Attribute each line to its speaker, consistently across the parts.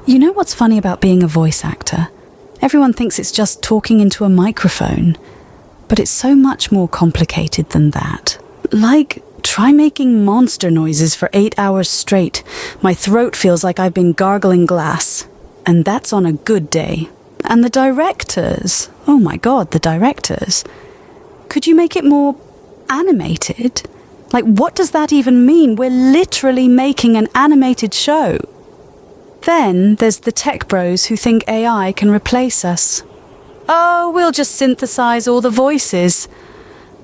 Speaker 1: You know what's funny about being a voice actor? Everyone thinks it's just talking into a microphone, but it's so much more complicated than that. Like, try making monster noises for 8 hours straight. My throat feels like I've been gargling glass. And that's on a good day. And the directors, oh my god, the directors. Could you make it more animated? Like, what does that even mean? We're literally making an animated show. Then there's the tech bros who think AI can replace us. Oh, we'll just synthesize all the voices.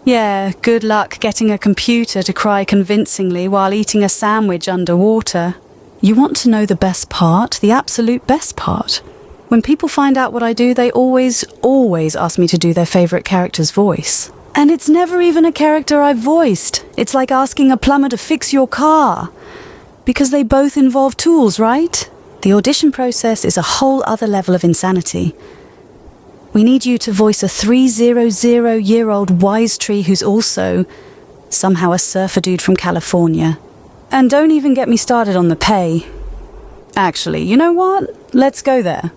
Speaker 1: Yeah, good luck getting a computer to cry convincingly while eating a sandwich underwater. You want to know the best part, the absolute best part? When people find out what I do, they always ask me to do their favorite character's voice. And it's never even a character I've voiced. It's like asking a plumber to fix your car. Because they both involve tools, right? The audition process is a whole other level of insanity. We need you to voice a 300-year-old wise tree who's also somehow a surfer dude from California. And don't even get me started on the pay. Actually, you know what? Let's go there.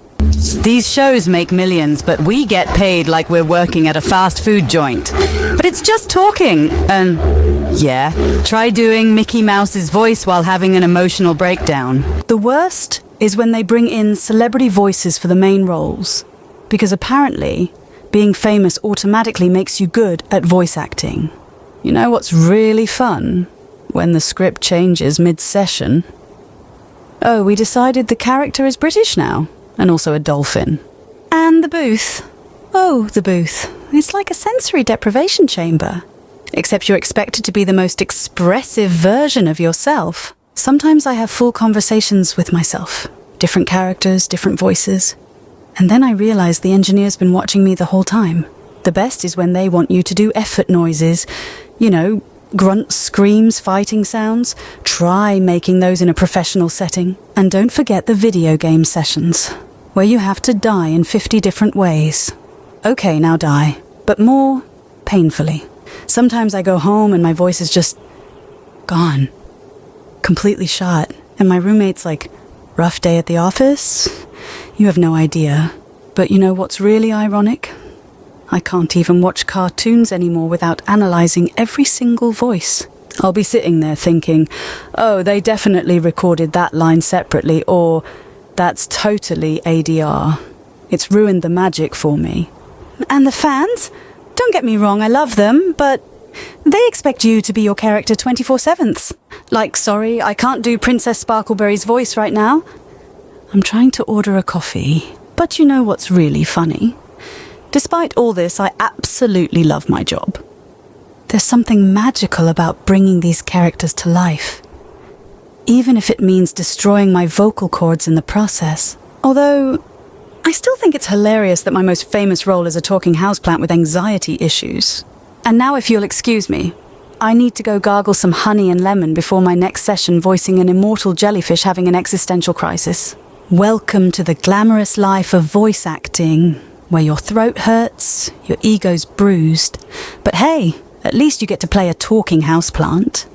Speaker 1: These shows make millions, but we get paid like we're working at a fast food joint. But it's just talking. And yeah, try doing Mickey Mouse's voice while having an emotional breakdown. The worst is when they bring in celebrity voices for the main roles. Because apparently, being famous automatically makes you good at voice acting. You know what's really fun? When the script changes mid-session. Oh, we decided the character is British now. And also a dolphin. And the booth. Oh, the booth. It's like a sensory deprivation chamber. Except you're expected to be the most expressive version of yourself. Sometimes I have full conversations with myself. Different characters, different voices. And then I realize the engineer's been watching me the whole time. The best is when they want you to do effort noises. You know, grunts, screams, fighting sounds. Try making those in a professional setting. And don't forget the video game sessions, where you have to die in 50 different ways. Okay, now die, but more painfully. Sometimes I go home and my voice is just gone. Completely shot. And my roommate's like, rough day at the office? You have no idea. But you know what's really ironic? I can't even watch cartoons anymore without analyzing every single voice. I'll be sitting there thinking, oh, they definitely recorded that line separately, or that's totally ADR. It's ruined the magic for me. And the fans? Don't get me wrong, I love them, but they expect you to be your character 24/7. Like, sorry, I can't do Princess Sparkleberry's voice right now. I'm trying to order a coffee, but you know what's really funny? Despite all this, I absolutely love my job. There's something magical about bringing these characters to life, even if it means destroying my vocal cords in the process. Although, I still think it's hilarious that my most famous role is a talking houseplant with anxiety issues. And now if you'll excuse me, I need to go gargle some honey and lemon before my next session voicing an immortal jellyfish having an existential crisis. Welcome to the glamorous life of voice acting, where your throat hurts, your ego's bruised. But hey, at least you get to play a talking houseplant.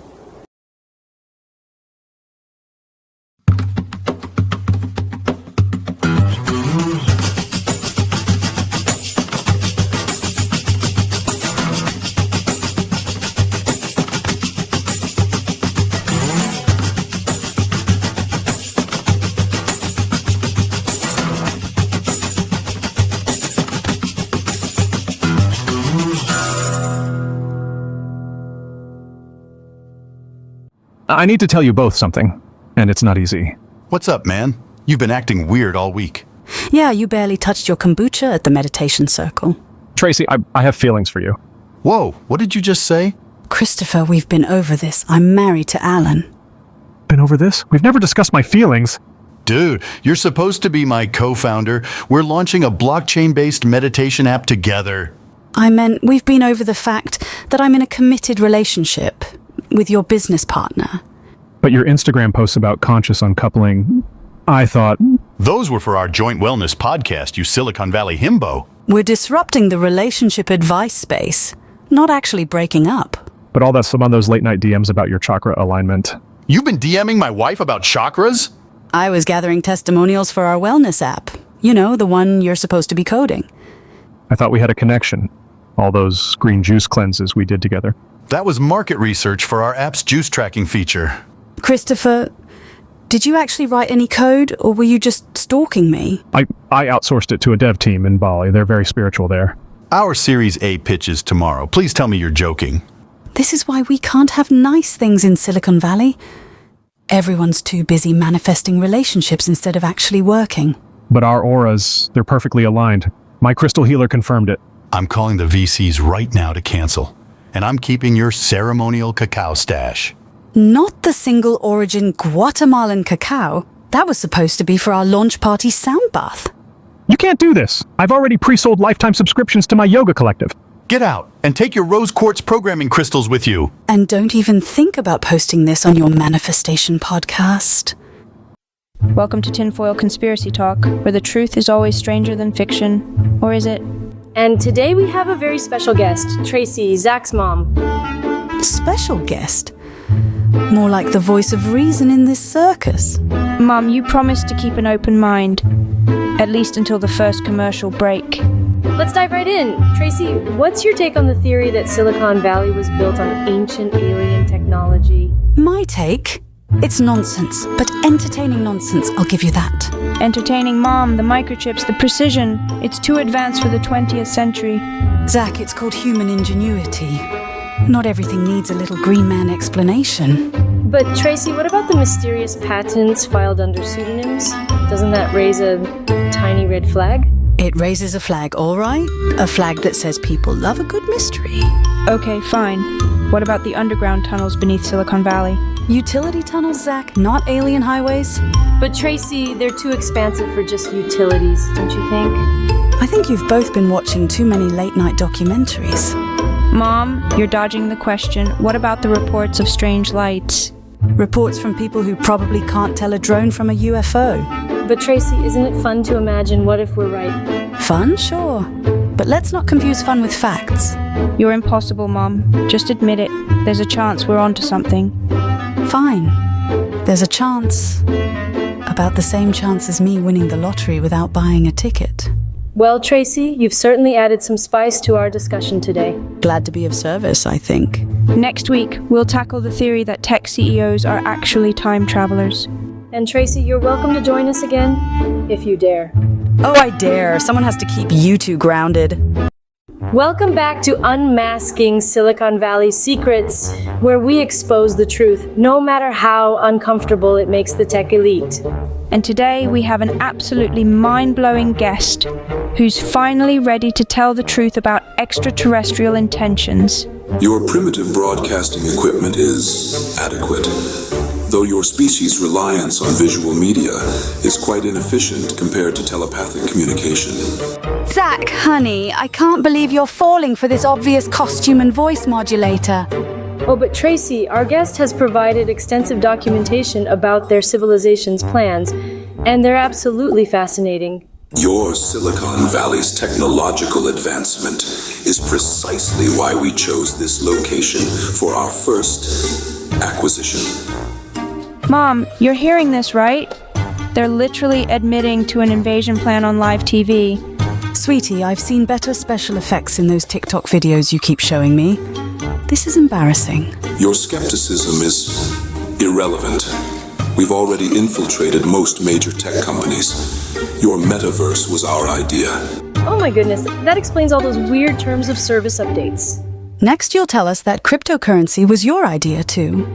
Speaker 2: I need to tell you both something, and it's not easy.
Speaker 3: What's up, man? You've been acting weird all week.
Speaker 1: Yeah, you barely touched your kombucha at the meditation circle.
Speaker 2: Tracy, I have feelings for you.
Speaker 3: Whoa, what did you just say?
Speaker 1: Christopher, we've been over this. I'm married to Alan.
Speaker 2: Been over this? We've never discussed my feelings.
Speaker 3: Dude, you're supposed to be my co-founder. We're launching a blockchain-based meditation app together.
Speaker 1: I meant we've been over the fact that I'm in a committed relationship with your business partner.
Speaker 2: But your Instagram posts about conscious uncoupling, I thought...
Speaker 3: Those were for our joint wellness podcast, you Silicon Valley himbo.
Speaker 1: We're disrupting the relationship advice space, not actually breaking up.
Speaker 2: But all that some of those late night DMs about your chakra alignment.
Speaker 3: You've been DMing my wife about chakras?
Speaker 1: I was gathering testimonials for our wellness app. You know, the one you're supposed to be coding.
Speaker 2: I thought we had a connection. All those green juice cleanses we did together.
Speaker 3: That was market research for our app's juice tracking feature.
Speaker 1: Christopher, did you actually write any code, or were you just stalking me?
Speaker 2: I outsourced it to a dev team in Bali. They're very spiritual there.
Speaker 3: Our Series A pitches tomorrow. Please tell me you're joking.
Speaker 1: This is why we can't have nice things in Silicon Valley. Everyone's too busy manifesting relationships instead of actually working.
Speaker 2: But our auras, they're perfectly aligned. My crystal healer confirmed it.
Speaker 3: I'm calling the VCs right now to cancel. And I'm keeping your ceremonial cacao stash.
Speaker 1: Not the single origin Guatemalan cacao. That was supposed to be for our launch party sound bath.
Speaker 2: You can't do this. I've already pre-sold lifetime subscriptions to my yoga collective.
Speaker 3: Get out and take your rose quartz programming crystals with you.
Speaker 1: And don't even think about posting this on your manifestation podcast.
Speaker 4: Welcome to Tinfoil Conspiracy Talk, where the truth is always stranger than fiction. Or is it?
Speaker 5: And today we have a very special guest, Tracy, Zach's mom.
Speaker 1: Special guest? More like the voice of reason in this circus.
Speaker 4: Mom, you promised to keep an open mind. At least until the first commercial break.
Speaker 5: Let's dive right in. Tracy, what's your take on the theory that Silicon Valley was built on ancient alien technology?
Speaker 1: My take? It's nonsense, but entertaining nonsense, I'll give you that.
Speaker 4: Entertaining, Mom, the microchips, the precision. It's too advanced for the 20th century.
Speaker 1: Zach, it's called human ingenuity. Not everything needs a little green man explanation.
Speaker 5: But Tracy, what about the mysterious patents filed under pseudonyms? Doesn't that raise a tiny red flag?
Speaker 1: It raises a flag, all right. A flag that says people love a good mystery.
Speaker 4: Okay, fine. What about the underground tunnels beneath Silicon Valley?
Speaker 1: Utility tunnels, Zach, not alien highways.
Speaker 5: But Tracy, they're too expansive for just utilities, don't you think?
Speaker 1: I think you've both been watching too many late-night documentaries.
Speaker 4: Mom, you're dodging the question. What about the reports of strange lights?
Speaker 1: Reports from people who probably can't tell a drone from a UFO.
Speaker 5: But Tracy, isn't it fun to imagine what if we're right?
Speaker 1: Fun? Sure. But let's not confuse fun with facts.
Speaker 4: You're impossible, Mom. Just admit it. There's a chance we're onto something.
Speaker 1: Fine. There's a chance. About the same chance as me winning the lottery without buying a ticket.
Speaker 5: Well, Tracy, you've certainly added some spice to our discussion today.
Speaker 1: Glad to be of service, I think.
Speaker 4: Next week, we'll tackle the theory that tech CEOs are actually time travelers.
Speaker 5: And Tracy, you're welcome to join us again, if you dare.
Speaker 1: Oh, I dare. Someone has to keep you two grounded.
Speaker 5: Welcome back to Unmasking Silicon Valley's Secrets, where we expose the truth, no matter how uncomfortable it makes the tech elite.
Speaker 4: And today we have an absolutely mind-blowing guest who's finally ready to tell the truth about extraterrestrial intentions.
Speaker 6: Your primitive broadcasting equipment is adequate, though your species' reliance on visual media is quite inefficient compared to telepathic communication.
Speaker 1: Zach, honey, I can't believe you're falling for this obvious costume and voice modulator.
Speaker 5: Oh, but Tracy, our guest has provided extensive documentation about their civilization's plans, and they're absolutely fascinating.
Speaker 6: Your Silicon Valley's technological advancement is precisely why we chose this location for our first acquisition.
Speaker 4: Mom, you're hearing this, right? They're literally admitting to an invasion plan on live TV.
Speaker 1: Sweetie, I've seen better special effects in those TikTok videos you keep showing me. This is embarrassing.
Speaker 6: Your skepticism is irrelevant. We've already infiltrated most major tech companies. Your metaverse was our idea.
Speaker 5: Oh my goodness, that explains all those weird terms of service updates.
Speaker 1: Next, you'll tell us that cryptocurrency was your idea, too.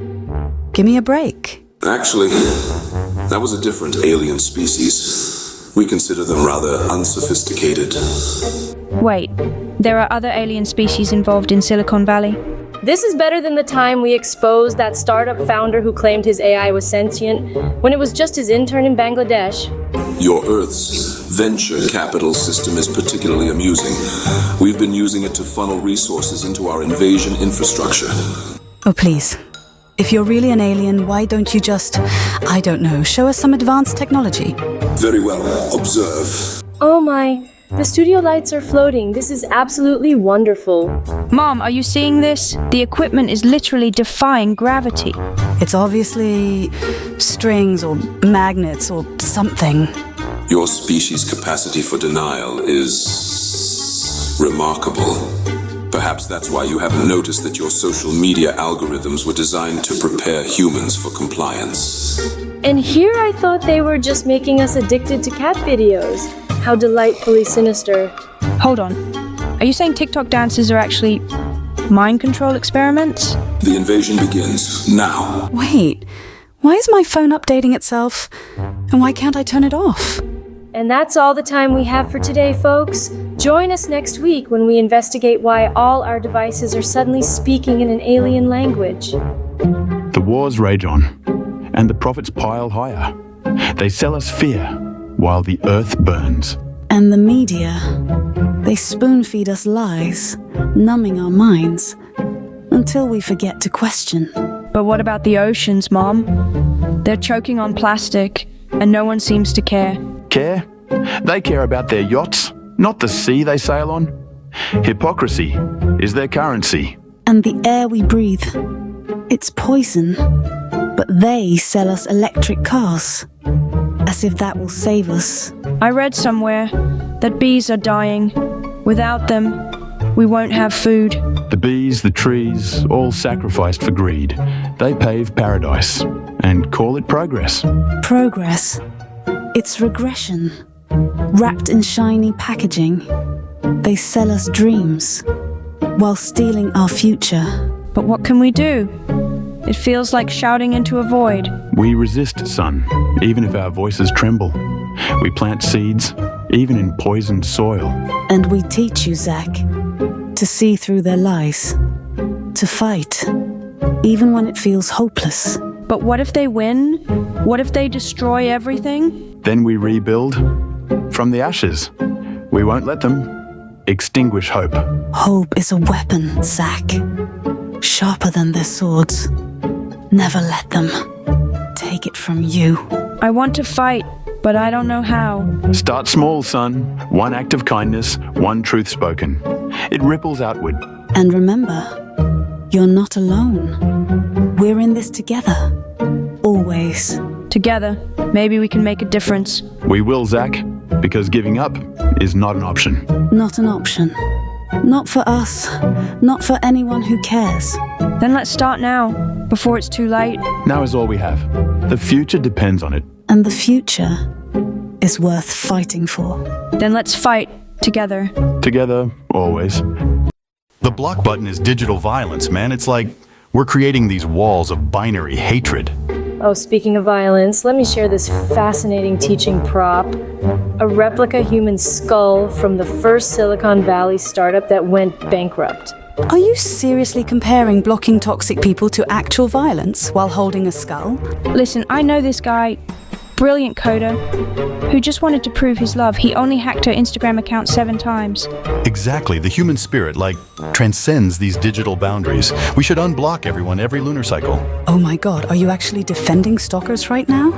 Speaker 1: Give me a break.
Speaker 6: Actually, that was a different alien species. We consider them rather unsophisticated.
Speaker 4: Wait, there are other alien species involved in Silicon Valley?
Speaker 5: This is better than the time we exposed that startup founder who claimed his AI was sentient when it was just his intern in Bangladesh.
Speaker 6: Your Earth's venture capital system is particularly amusing. We've been using it to funnel resources into our invasion infrastructure.
Speaker 1: Oh, please. If you're really an alien, why don't you just, I don't know, show us some advanced technology?
Speaker 6: Very well. Observe.
Speaker 5: Oh my, The studio lights are floating. This is absolutely wonderful.
Speaker 4: Mom, are you seeing this? The equipment is literally defying gravity.
Speaker 1: It's obviously strings or magnets or something.
Speaker 6: Your species' capacity for denial is remarkable. Perhaps that's why you haven't noticed that your social media algorithms were designed to prepare humans for compliance.
Speaker 5: And here I thought they were just making us addicted to cat videos. How delightfully sinister.
Speaker 4: Hold on. Are you saying TikTok dances are actually mind control experiments?
Speaker 6: The invasion begins now.
Speaker 1: Wait, why is my phone updating itself? And why can't I turn it off?
Speaker 5: And that's all the time we have for today, folks. Join us next week when we investigate why all our devices are suddenly speaking in an alien language.
Speaker 7: The wars rage on, and the profits pile higher. They sell us fear while the earth burns.
Speaker 1: And the media, they spoon-feed us lies, numbing our minds, until we forget to question.
Speaker 4: But what about the oceans, Mom? They're choking on plastic, and no one seems to care.
Speaker 7: Care? They care about their yachts, not the sea they sail on. Hypocrisy is their currency.
Speaker 1: And the air we breathe, it's poison. But they sell us electric cars, as if that will save us.
Speaker 4: I read somewhere that bees are dying. Without them, we won't have food.
Speaker 7: The bees, the trees, all sacrificed for greed. They pave paradise and call it progress.
Speaker 1: Progress. It's regression, wrapped in shiny packaging. They sell us dreams, while stealing our future.
Speaker 4: But what can we do? It feels like shouting into a void.
Speaker 7: We resist, son, even if our voices tremble. We plant seeds, even in poisoned soil.
Speaker 1: And we teach you, Zach, to see through their lies, to fight, even when it feels hopeless.
Speaker 4: But what if they win? What if they destroy everything?
Speaker 7: Then we rebuild from the ashes. We won't let them extinguish hope.
Speaker 1: Hope is a weapon, Zach, sharper than their swords. Never let them take it from you.
Speaker 4: I want to fight, but I don't know how.
Speaker 7: Start small, son. One act of kindness, one truth spoken. It ripples outward.
Speaker 1: And remember, you're not alone. We're in this together. Always.
Speaker 4: Together, maybe we can make a difference.
Speaker 7: We will, Zach, because giving up is not an option.
Speaker 1: Not an option. Not for us. Not for anyone who cares.
Speaker 4: Then let's start now, before it's too late.
Speaker 7: Now is all we have. The future depends on it.
Speaker 1: And the future is worth fighting for.
Speaker 4: Then let's fight together.
Speaker 7: Together, always.
Speaker 3: The block button is digital violence, man. It's like we're creating these walls of binary hatred.
Speaker 5: Oh, speaking of violence, let me share this fascinating teaching prop. A replica human skull from the first Silicon Valley startup that went bankrupt.
Speaker 1: Are you seriously comparing blocking toxic people to actual violence while holding a skull?
Speaker 4: Listen, I know this guy, brilliant coder, who just wanted to prove his love. He only hacked her Instagram account 7 times.
Speaker 3: Exactly. The human spirit, transcends these digital boundaries. We should unblock everyone every lunar cycle.
Speaker 1: Oh my god, are you actually defending stalkers right now?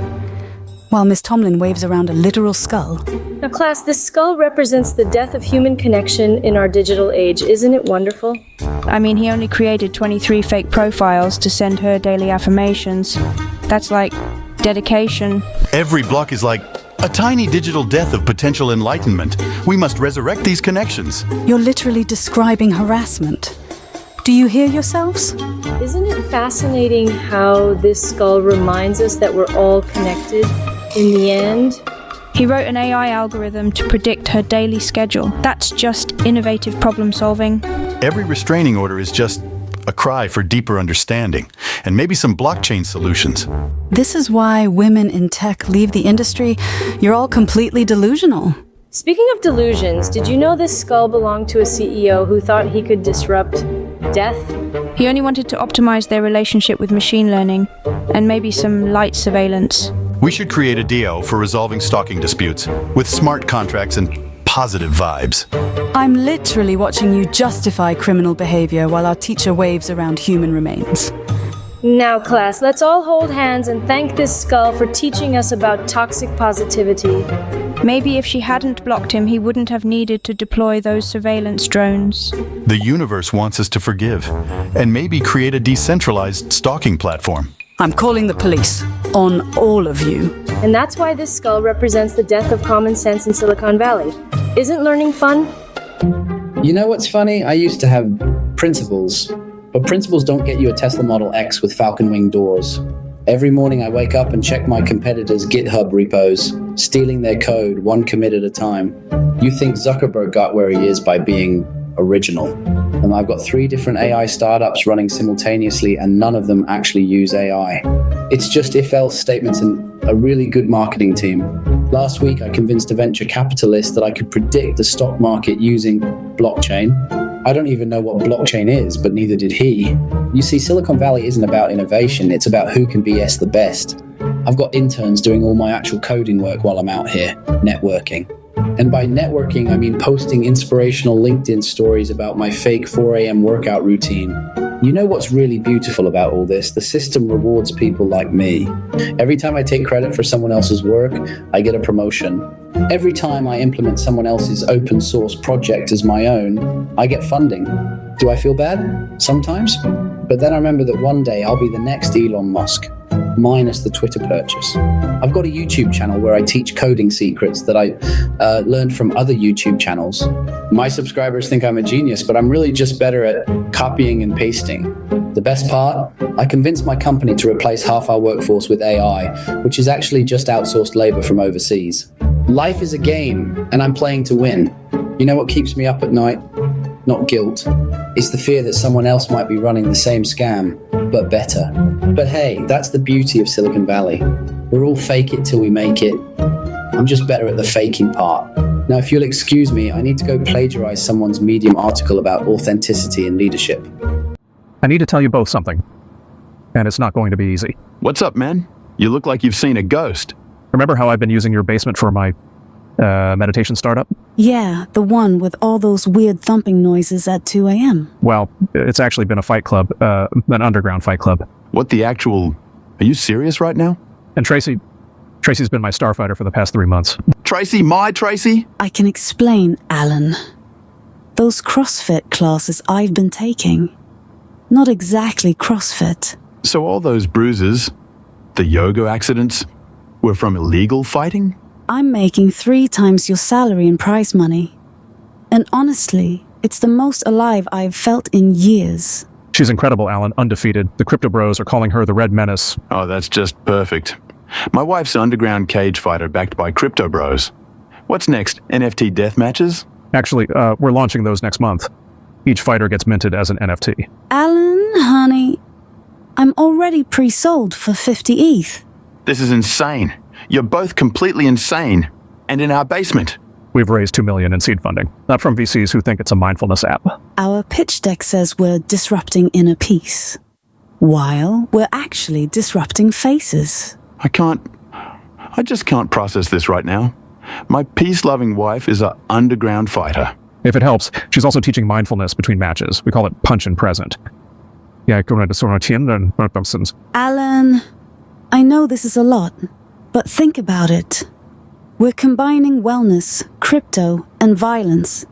Speaker 1: While Miss Tomlin waves around a literal skull.
Speaker 5: Now, class, this skull represents the death of human connection in our digital age. Isn't it wonderful?
Speaker 4: I mean, he only created 23 fake profiles to send her daily affirmations. That's like dedication.
Speaker 3: Every block is like a tiny digital death of potential enlightenment. We must resurrect these connections.
Speaker 1: You're literally describing harassment. Do you hear yourselves?
Speaker 5: Isn't it fascinating how this skull reminds us that we're all connected in the end?
Speaker 4: He wrote an AI algorithm to predict her daily schedule. That's just innovative problem solving.
Speaker 3: Every restraining order is just a cry for deeper understanding, and maybe some blockchain solutions.
Speaker 1: This is why women in tech leave the industry. You're all completely delusional.
Speaker 5: Speaking of delusions, did you know this skull belonged to a CEO who thought he could disrupt death?
Speaker 4: He only wanted to optimize their relationship with machine learning, and maybe some light surveillance.
Speaker 3: We should create a DO for resolving stalking disputes, with smart contracts and positive vibes.
Speaker 1: I'm literally watching you justify criminal behavior while our teacher waves around human remains.
Speaker 5: Now, class, let's all hold hands and thank this skull for teaching us about toxic positivity.
Speaker 4: Maybe if she hadn't blocked him, he wouldn't have needed to deploy those surveillance drones.
Speaker 3: The universe wants us to forgive and maybe create a decentralized stalking platform.
Speaker 1: I'm calling the police on all of you.
Speaker 5: And that's why this skull represents the death of common sense in Silicon Valley. Isn't learning fun?
Speaker 8: You know what's funny? I used to have principles, but principles don't get you a Tesla Model X with Falcon Wing doors. Every morning I wake up and check my competitors' GitHub repos, stealing their code one commit at a time. You think Zuckerberg got where he is by being original. And I've got 3 different AI startups running simultaneously, and none of them actually use AI. It's just if-else statements and a really good marketing team. Last week, I convinced a venture capitalist that I could predict the stock market using blockchain. I don't even know what blockchain is, but neither did he. You see, Silicon Valley isn't about innovation, it's about who can BS the best. I've got interns doing all my actual coding work while I'm out here, networking. And by networking, I mean posting inspirational LinkedIn stories about my fake 4 a.m. workout routine. You know what's really beautiful about all this? The system rewards people like me. Every time I take credit for someone else's work, I get a promotion. Every time I implement someone else's open source project as my own, I get funding. Do I feel bad? Sometimes. But then I remember that one day I'll be the next Elon Musk, minus the Twitter purchase. I've got a YouTube channel where I teach coding secrets that I learned from other YouTube channels. My subscribers think I'm a genius, but I'm really just better at copying and pasting. The best part? I convinced my company to replace half our workforce with AI, which is actually just outsourced labor from overseas. Life is a game, and I'm playing to win. You know what keeps me up at night? Not guilt. It's the fear that someone else might be running the same scam, but better. But hey, that's the beauty of Silicon Valley. We're all fake it till we make it. I'm just better at the faking part. Now, if you'll excuse me, I need to go plagiarize someone's Medium article about authenticity and leadership.
Speaker 2: I need to tell you both something, and it's not going to be easy.
Speaker 7: What's up, man? You look like you've seen a ghost.
Speaker 2: Remember how I've been using your basement for my meditation startup?
Speaker 1: Yeah, the one with all those weird thumping noises at 2 a.m.
Speaker 2: Well, it's actually been a fight club, an underground fight club.
Speaker 7: What the actual... Are you serious right now?
Speaker 2: And Tracy's been my starfighter for the past 3 months.
Speaker 7: Tracy, my Tracy?
Speaker 1: I can explain, Alan. Those CrossFit classes I've been taking. Not exactly CrossFit.
Speaker 7: So all those bruises, the yoga accidents, were from illegal fighting?
Speaker 1: I'm making 3 times your salary in prize money. And honestly, it's the most alive I've felt in years.
Speaker 2: She's incredible, Alan, undefeated. The crypto bros are calling her the Red Menace.
Speaker 7: Oh, that's just perfect. My wife's an underground cage fighter backed by crypto bros. What's next? NFT death matches?
Speaker 2: Actually, we're launching those next month. Each fighter gets minted as an NFT.
Speaker 1: Alan, honey, I'm already pre-sold for 50 ETH.
Speaker 7: This is insane. You're both completely insane. And in our basement.
Speaker 2: We've raised $2 million in seed funding, not from VCs who think it's a mindfulness app.
Speaker 1: Our pitch deck says we're disrupting inner peace, while we're actually disrupting faces.
Speaker 7: I just can't process this right now. My peace-loving wife is an underground fighter.
Speaker 2: If it helps, she's also teaching mindfulness between matches. We call it punch and present.
Speaker 1: Alan, I know this is a lot, but think about it. We're combining wellness, crypto, and violence.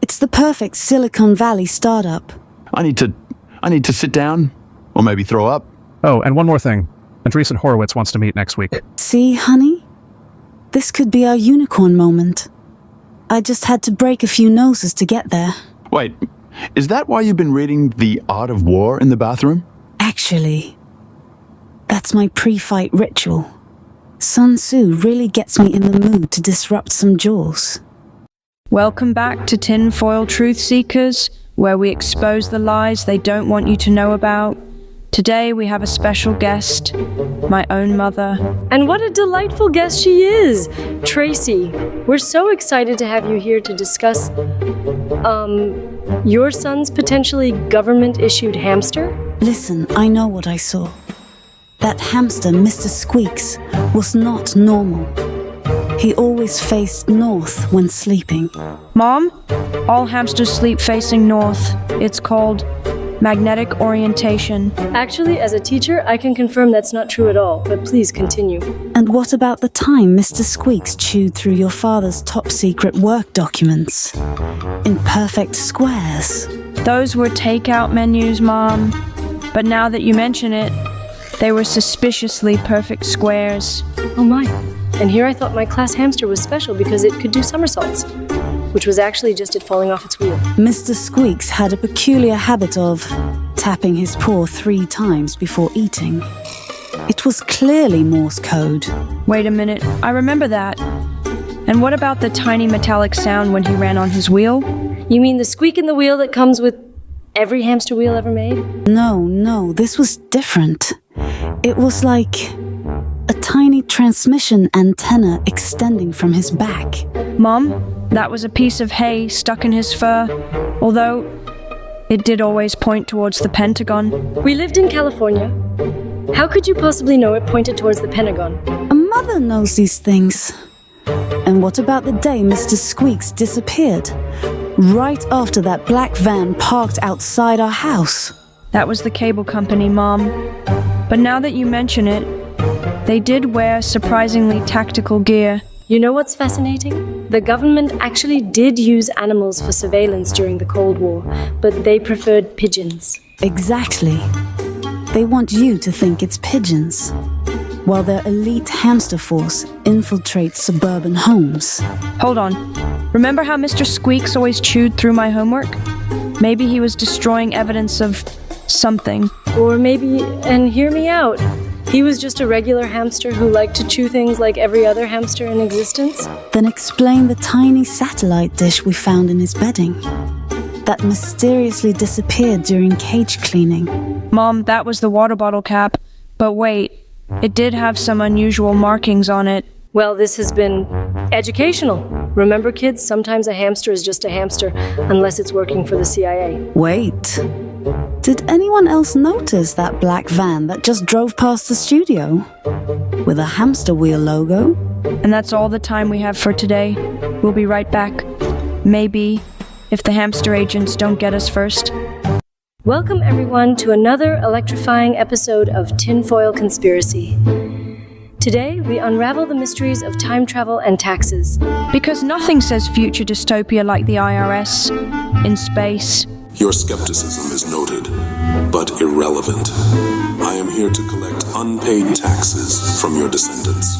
Speaker 1: It's the perfect Silicon Valley startup.
Speaker 7: I need to sit down, or maybe throw up.
Speaker 2: Oh, and one more thing. Andreessen Horowitz wants to meet next week.
Speaker 1: See, honey? This could be our unicorn moment. I just had to break a few noses to get there.
Speaker 7: Wait, is that why you've been reading The Art of War in the bathroom?
Speaker 1: Actually, that's my pre-fight ritual. Sun Tzu really gets me in the mood to disrupt some jaws.
Speaker 4: Welcome back to Tinfoil Truth Seekers, where we expose the lies they don't want you to know about. Today we have a special guest, my own mother.
Speaker 5: And what a delightful guest she is! Tracy, we're so excited to have you here to discuss, your son's potentially government-issued hamster?
Speaker 1: Listen, I know what I saw. That hamster, Mr. Squeaks, was not normal. He always faced north when sleeping.
Speaker 4: Mom, all hamsters sleep facing north. It's called magnetic orientation.
Speaker 5: Actually, as a teacher, I can confirm that's not true at all, but please continue.
Speaker 1: And what about the time Mr. Squeaks chewed through your father's top-secret work documents? In perfect squares.
Speaker 4: Those were takeout menus, Mom. But now that you mention it, they were suspiciously perfect squares.
Speaker 5: Oh my. And here I thought my class hamster was special because it could do somersaults, which was actually just it falling off its wheel.
Speaker 1: Mr. Squeaks had a peculiar habit of tapping his paw 3 times before eating. It was clearly Morse code.
Speaker 4: Wait a minute, I remember that. And what about the tiny metallic sound when he ran on his wheel?
Speaker 5: You mean the squeak in the wheel that comes with every hamster wheel ever made?
Speaker 1: No, this was different. It was like a tiny transmission antenna extending from his back.
Speaker 4: Mom, that was a piece of hay stuck in his fur, although it did always point towards the Pentagon.
Speaker 5: We lived in California. How could you possibly know it pointed towards the Pentagon?
Speaker 1: A mother knows these things. And what about the day Mr. Squeaks disappeared? Right after that black van parked outside our house.
Speaker 4: That was the cable company, Mom. But now that you mention it, they did wear surprisingly tactical gear.
Speaker 5: You know what's fascinating? The government actually did use animals for surveillance during the Cold War, but they preferred pigeons.
Speaker 1: Exactly. They want you to think it's pigeons, while their elite hamster force infiltrates suburban homes.
Speaker 4: Hold on. Remember how Mr. Squeaks always chewed through my homework? Maybe he was destroying evidence of something.
Speaker 5: Or maybe, and hear me out, he was just a regular hamster who liked to chew things like every other hamster in existence?
Speaker 1: Then explain the tiny satellite dish we found in his bedding that mysteriously disappeared during cage cleaning.
Speaker 4: Mom, that was the water bottle cap. But wait, it did have some unusual markings on it.
Speaker 5: Well, this has been educational. Remember, kids, sometimes a hamster is just a hamster unless it's working for the CIA.
Speaker 1: Wait. Did anyone else notice that black van that just drove past the studio? With a hamster wheel logo?
Speaker 4: And that's all the time we have for today. We'll be right back. Maybe, if the hamster agents don't get us first.
Speaker 5: Welcome, everyone, to another electrifying episode of Tinfoil Conspiracy. Today, we unravel the mysteries of time travel and taxes.
Speaker 4: Because nothing says future dystopia like the IRS in space.
Speaker 6: Your skepticism is noted, but irrelevant. I am here to collect unpaid taxes from your descendants.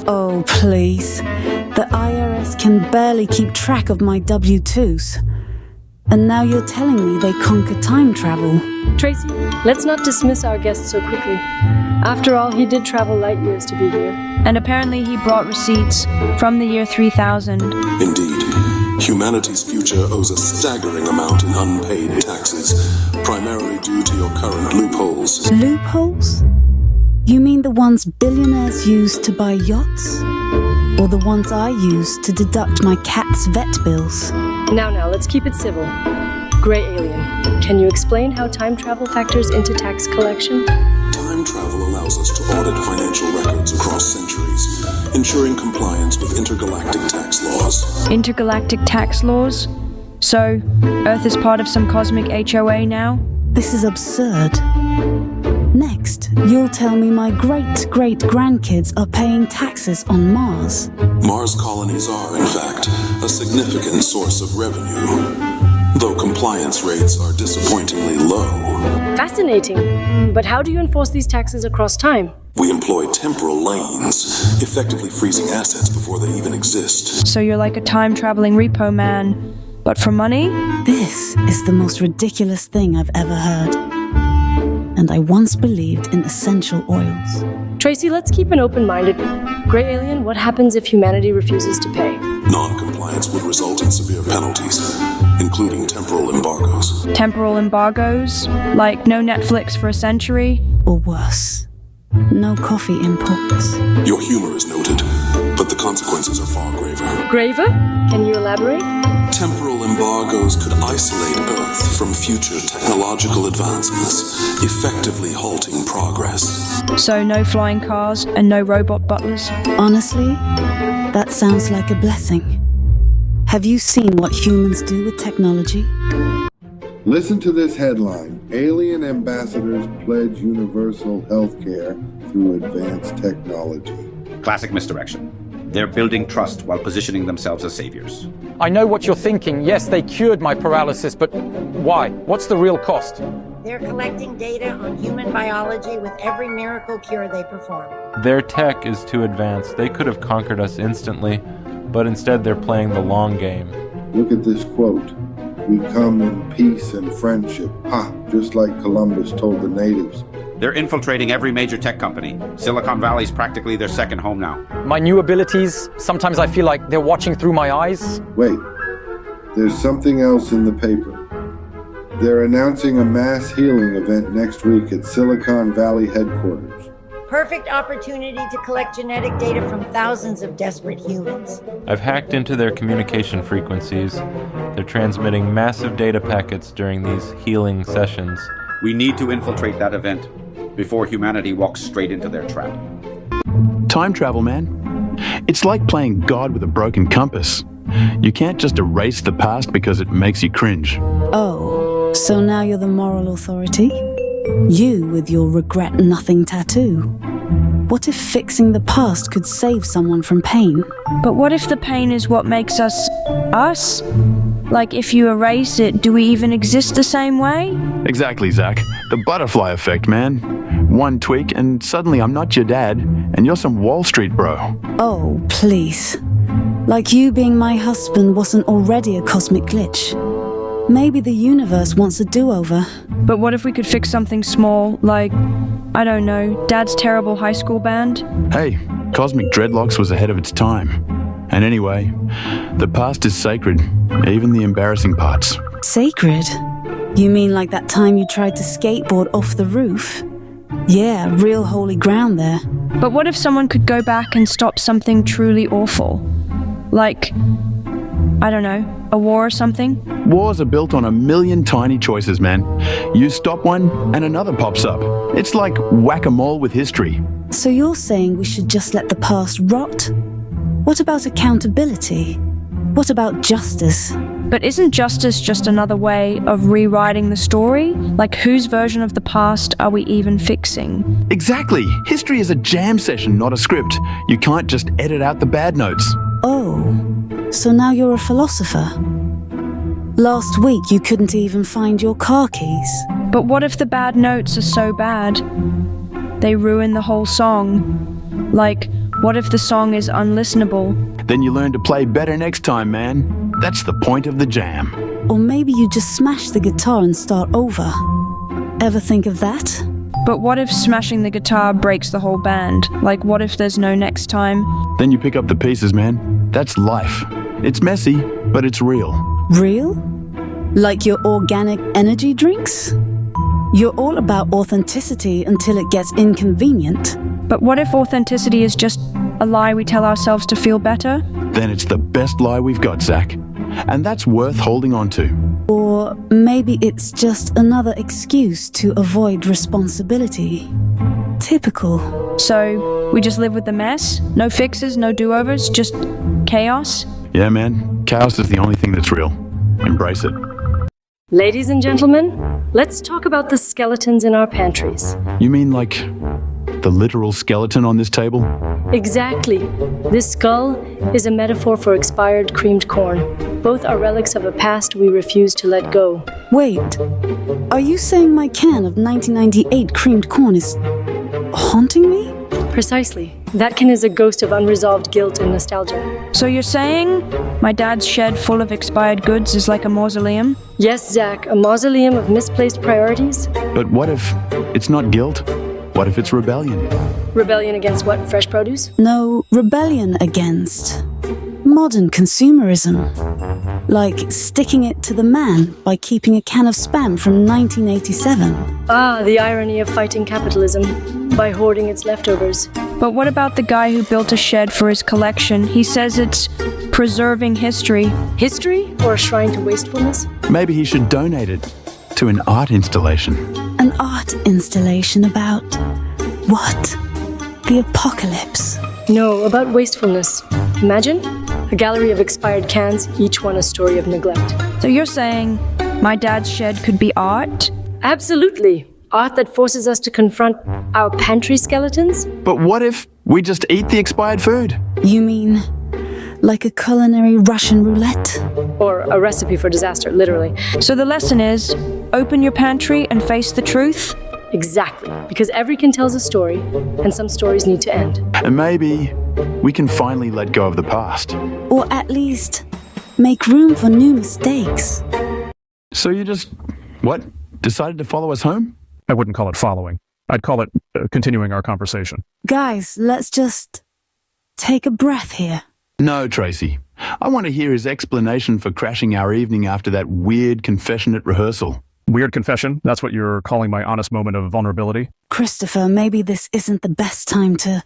Speaker 1: Oh, please. The IRS can barely keep track of my W-2s. And now you're telling me they conquer time travel.
Speaker 5: Tracy, let's not dismiss our guest so quickly. After all, he did travel light years to be here.
Speaker 4: And apparently he brought receipts from the year 3000.
Speaker 6: Indeed. Humanity's future owes a staggering amount in unpaid taxes, primarily due to your current loopholes.
Speaker 1: Loopholes? You mean the ones billionaires use to buy yachts? Or the ones I use to deduct my cat's vet bills?
Speaker 5: Now, let's keep it civil. Gray Alien, can you explain how time travel factors into tax collection?
Speaker 6: Time travel allows us to audit financial records across centuries, ensuring compliance with intergalactic tax laws.
Speaker 4: Intergalactic tax laws? So, Earth is part of some cosmic HOA now?
Speaker 1: This is absurd. Next, you'll tell me my great-great-grandkids are paying taxes on Mars.
Speaker 6: Mars colonies are, in fact, a significant source of revenue, though compliance rates are disappointingly low.
Speaker 5: Fascinating. But how do you enforce these taxes across time?
Speaker 6: We employ temporal lanes, effectively freezing assets before they even exist.
Speaker 4: So you're like a time-traveling repo man. But for money?
Speaker 1: This is the most ridiculous thing I've ever heard. And I once believed in essential oils.
Speaker 5: Tracy, let's keep an open-minded. Gray Alien, what happens if humanity refuses to pay?
Speaker 6: Non-compliance would result in severe penalties, including temporal embargoes.
Speaker 4: Temporal embargoes? Like no Netflix for a century?
Speaker 1: Or worse, no coffee imports.
Speaker 6: Your humor is noted, but the consequences are far graver.
Speaker 5: Graver? Can you elaborate?
Speaker 6: Temporal embargoes could isolate Earth from future technological advancements, effectively halting progress.
Speaker 4: So no flying cars and no robot butlers?
Speaker 1: Honestly, that sounds like a blessing. Have you seen what humans do with technology?
Speaker 9: Listen to this headline. Alien ambassadors pledge universal health care through advanced technology.
Speaker 10: Classic misdirection. They're building trust while positioning themselves as saviors.
Speaker 11: I know what you're thinking. Yes, they cured my paralysis, but why? What's the real cost?
Speaker 12: They're collecting data on human biology with every miracle cure they perform.
Speaker 13: Their tech is too advanced. They could have conquered us instantly, but instead they're playing the long game.
Speaker 9: Look at this quote. We come in peace and friendship. Just like Columbus told the natives.
Speaker 10: They're infiltrating every major tech company. Silicon Valley's practically their second home now.
Speaker 11: My new abilities, sometimes I feel like they're watching through my eyes.
Speaker 9: Wait, there's something else in the paper. They're announcing a mass healing event next week at Silicon Valley headquarters.
Speaker 12: Perfect opportunity to collect genetic data from thousands of desperate humans.
Speaker 13: I've hacked into their communication frequencies. They're transmitting massive data packets during these healing sessions.
Speaker 10: We need to infiltrate that event before humanity walks straight into their trap.
Speaker 7: Time travel, man. It's like playing God with a broken compass. You can't just erase the past because it makes you cringe.
Speaker 1: Oh, so now you're the moral authority? You with your regret nothing tattoo. What if fixing the past could save someone from pain?
Speaker 4: But what if the pain is what makes us us? Like, if you erase it, do we even exist the same way?
Speaker 7: Exactly, Zach. The butterfly effect, man. One tweak and suddenly I'm not your dad, and you're some Wall Street bro.
Speaker 1: Oh, please. Like you being my husband wasn't already a cosmic glitch. Maybe the universe wants a do-over.
Speaker 4: But what if we could fix something small, like, I don't know, Dad's terrible high school band?
Speaker 7: Hey, Cosmic Dreadlocks was ahead of its time. And anyway, the past is sacred, even the embarrassing parts.
Speaker 1: Sacred? You mean like that time you tried to skateboard off the roof? Yeah, real holy ground there.
Speaker 4: But what if someone could go back and stop something truly awful? Like, I don't know, a war or something?
Speaker 7: Wars are built on a million tiny choices, man. You stop one, and another pops up. It's like whack-a-mole with history.
Speaker 1: So you're saying we should just let the past rot? What about accountability? What about justice?
Speaker 4: But isn't justice just another way of rewriting the story? Like, whose version of the past are we even fixing?
Speaker 7: Exactly. History is a jam session, not a script. You can't just edit out the bad notes.
Speaker 1: Oh, so now you're a philosopher. Last week you couldn't even find your car keys.
Speaker 4: But what if the bad notes are so bad they ruin the whole song? Like, what if the song is unlistenable?
Speaker 7: Then you learn to play better next time, man. That's the point of the jam.
Speaker 1: Or maybe you just smash the guitar and start over. Ever think of that?
Speaker 4: But what if smashing the guitar breaks the whole band? Like, what if there's no next time?
Speaker 7: Then you pick up the pieces, man. That's life. It's messy, but it's real.
Speaker 1: Real? Like your organic energy drinks? You're all about authenticity until it gets inconvenient.
Speaker 4: But what if authenticity is just a lie we tell ourselves to feel better?
Speaker 7: Then it's the best lie we've got, Zach. And that's worth holding on to.
Speaker 1: Or maybe it's just another excuse to avoid responsibility. Typical.
Speaker 4: So, we just live with the mess? No fixes, no do-overs, just chaos?
Speaker 7: Yeah, man. Chaos is the only thing that's real. Embrace it.
Speaker 5: Ladies and gentlemen, let's talk about the skeletons in our pantries.
Speaker 7: You mean like the literal skeleton on this table?
Speaker 5: Exactly. This skull is a metaphor for expired creamed corn. Both are relics of a past we refuse to let go.
Speaker 1: Wait, are you saying my can of 1998 creamed corn is haunting me?
Speaker 5: Precisely. That can is a ghost of unresolved guilt and nostalgia.
Speaker 4: So you're saying my dad's shed full of expired goods is like a mausoleum?
Speaker 5: Yes, Zach, a mausoleum of misplaced priorities.
Speaker 7: But what if it's not guilt? What if it's rebellion?
Speaker 5: Rebellion against what? Fresh produce?
Speaker 1: No, rebellion against modern consumerism. Like sticking it to the man by keeping a can of Spam from 1987.
Speaker 5: Ah, the irony of fighting capitalism by hoarding its leftovers.
Speaker 4: But what about the guy who built a shed for his collection? He says it's preserving history.
Speaker 5: History? Or a shrine to wastefulness?
Speaker 7: Maybe he should donate it to an art installation.
Speaker 1: An art installation about what? The apocalypse?
Speaker 5: No, about wastefulness. Imagine a gallery of expired cans, each one a story of neglect.
Speaker 4: So you're saying my dad's shed could be art?
Speaker 5: Absolutely. Art that forces us to confront our pantry skeletons?
Speaker 7: But what if we just eat the expired food?
Speaker 1: You mean like a culinary Russian roulette?
Speaker 5: Or a recipe for disaster, literally.
Speaker 4: So the lesson is, open your pantry and face the truth?
Speaker 5: Exactly. Because every can tells a story, and some stories need to end.
Speaker 7: And maybe we can finally let go of the past.
Speaker 1: Or at least make room for new mistakes.
Speaker 7: So you just, what, decided to follow us home?
Speaker 2: I wouldn't call it following. I'd call it continuing our conversation.
Speaker 1: Guys, let's just take a breath here.
Speaker 7: No, Tracy. I want to hear his explanation for crashing our evening after that weird confession at rehearsal.
Speaker 2: Weird confession? That's what you're calling my honest moment of vulnerability?
Speaker 1: Christopher, maybe this isn't the best time to,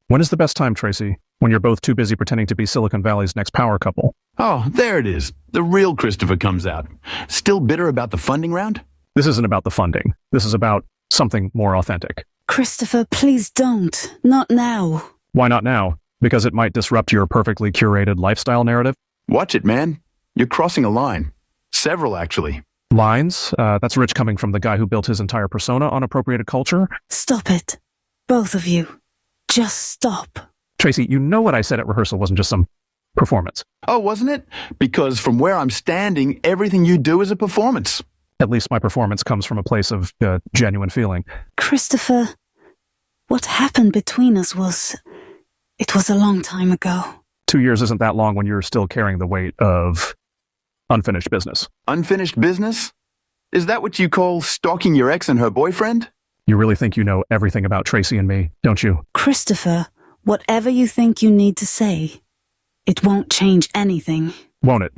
Speaker 2: When is the best time, Tracy? When you're both too busy pretending to be Silicon Valley's next power couple.
Speaker 7: Oh, there it is. The real Christopher comes out. Still bitter about the funding round?
Speaker 2: This isn't about the funding. This is about something more authentic.
Speaker 1: Christopher, please don't. Not now.
Speaker 2: Why not now? Because it might disrupt your perfectly curated lifestyle narrative?
Speaker 7: Watch it, man. You're crossing a line. Several, actually.
Speaker 2: Lines? That's rich coming from the guy who built his entire persona on appropriated culture?
Speaker 1: Stop it. Both of you. Just stop.
Speaker 2: Tracy, you know what I said at rehearsal wasn't just some performance.
Speaker 7: Oh, wasn't it? Because from where I'm standing, everything you do is a performance.
Speaker 2: At least my performance comes from a place of genuine feeling.
Speaker 1: Christopher, what happened between us it was a long time ago.
Speaker 2: 2 years isn't that long when you're still carrying the weight of unfinished business.
Speaker 7: Unfinished business? Is that what you call stalking your ex and her boyfriend?
Speaker 2: You really think you know everything about Tracy and me, don't you?
Speaker 1: Christopher, whatever you think you need to say, it won't change anything.
Speaker 2: Won't it?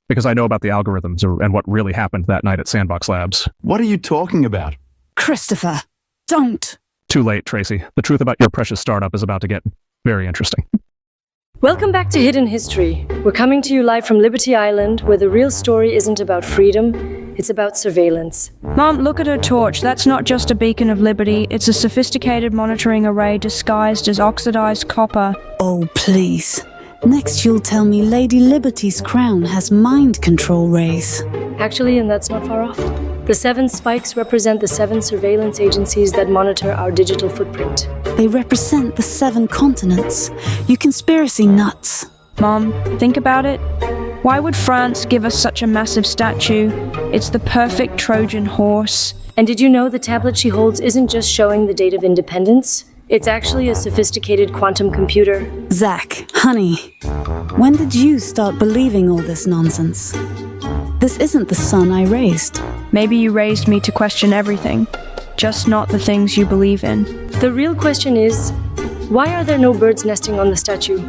Speaker 2: Because I know about the algorithms and what really happened that night at Sandbox Labs.
Speaker 7: What are you talking about?
Speaker 1: Christopher, don't.
Speaker 2: Too late, Tracy. The truth about your precious startup is about to get very interesting.
Speaker 5: Welcome back to Hidden History. We're coming to you live from Liberty Island, where the real story isn't about freedom, it's about surveillance.
Speaker 4: Mom, look at her torch. That's not just a beacon of liberty. It's a sophisticated monitoring array disguised as oxidized copper.
Speaker 1: Oh, please. Next you'll tell me Lady Liberty's crown has mind control rays.
Speaker 5: Actually, and that's not far off. The 7 spikes represent the 7 surveillance agencies that monitor our digital footprint.
Speaker 1: They represent the 7 continents. You conspiracy nuts.
Speaker 4: Mom, think about it. Why would France give us such a massive statue? It's the perfect Trojan horse.
Speaker 5: And did you know the tablet she holds isn't just showing the date of independence? It's actually a sophisticated quantum computer.
Speaker 1: Zach, honey, when did you start believing all this nonsense? This isn't the son I raised.
Speaker 4: Maybe you raised me to question everything, just not the things you believe in.
Speaker 5: The real question is, why are there no birds nesting on the statue?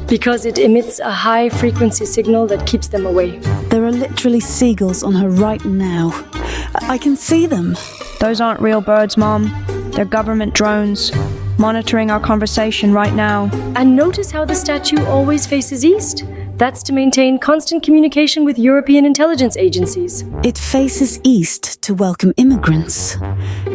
Speaker 5: Because it emits a high-frequency signal that keeps them away.
Speaker 1: There are literally seagulls on her right now. I can see them.
Speaker 4: Those aren't real birds, Mom. They're government drones, monitoring our conversation right now.
Speaker 5: And notice how the statue always faces east. That's to maintain constant communication with European intelligence agencies.
Speaker 1: It faces east to welcome immigrants.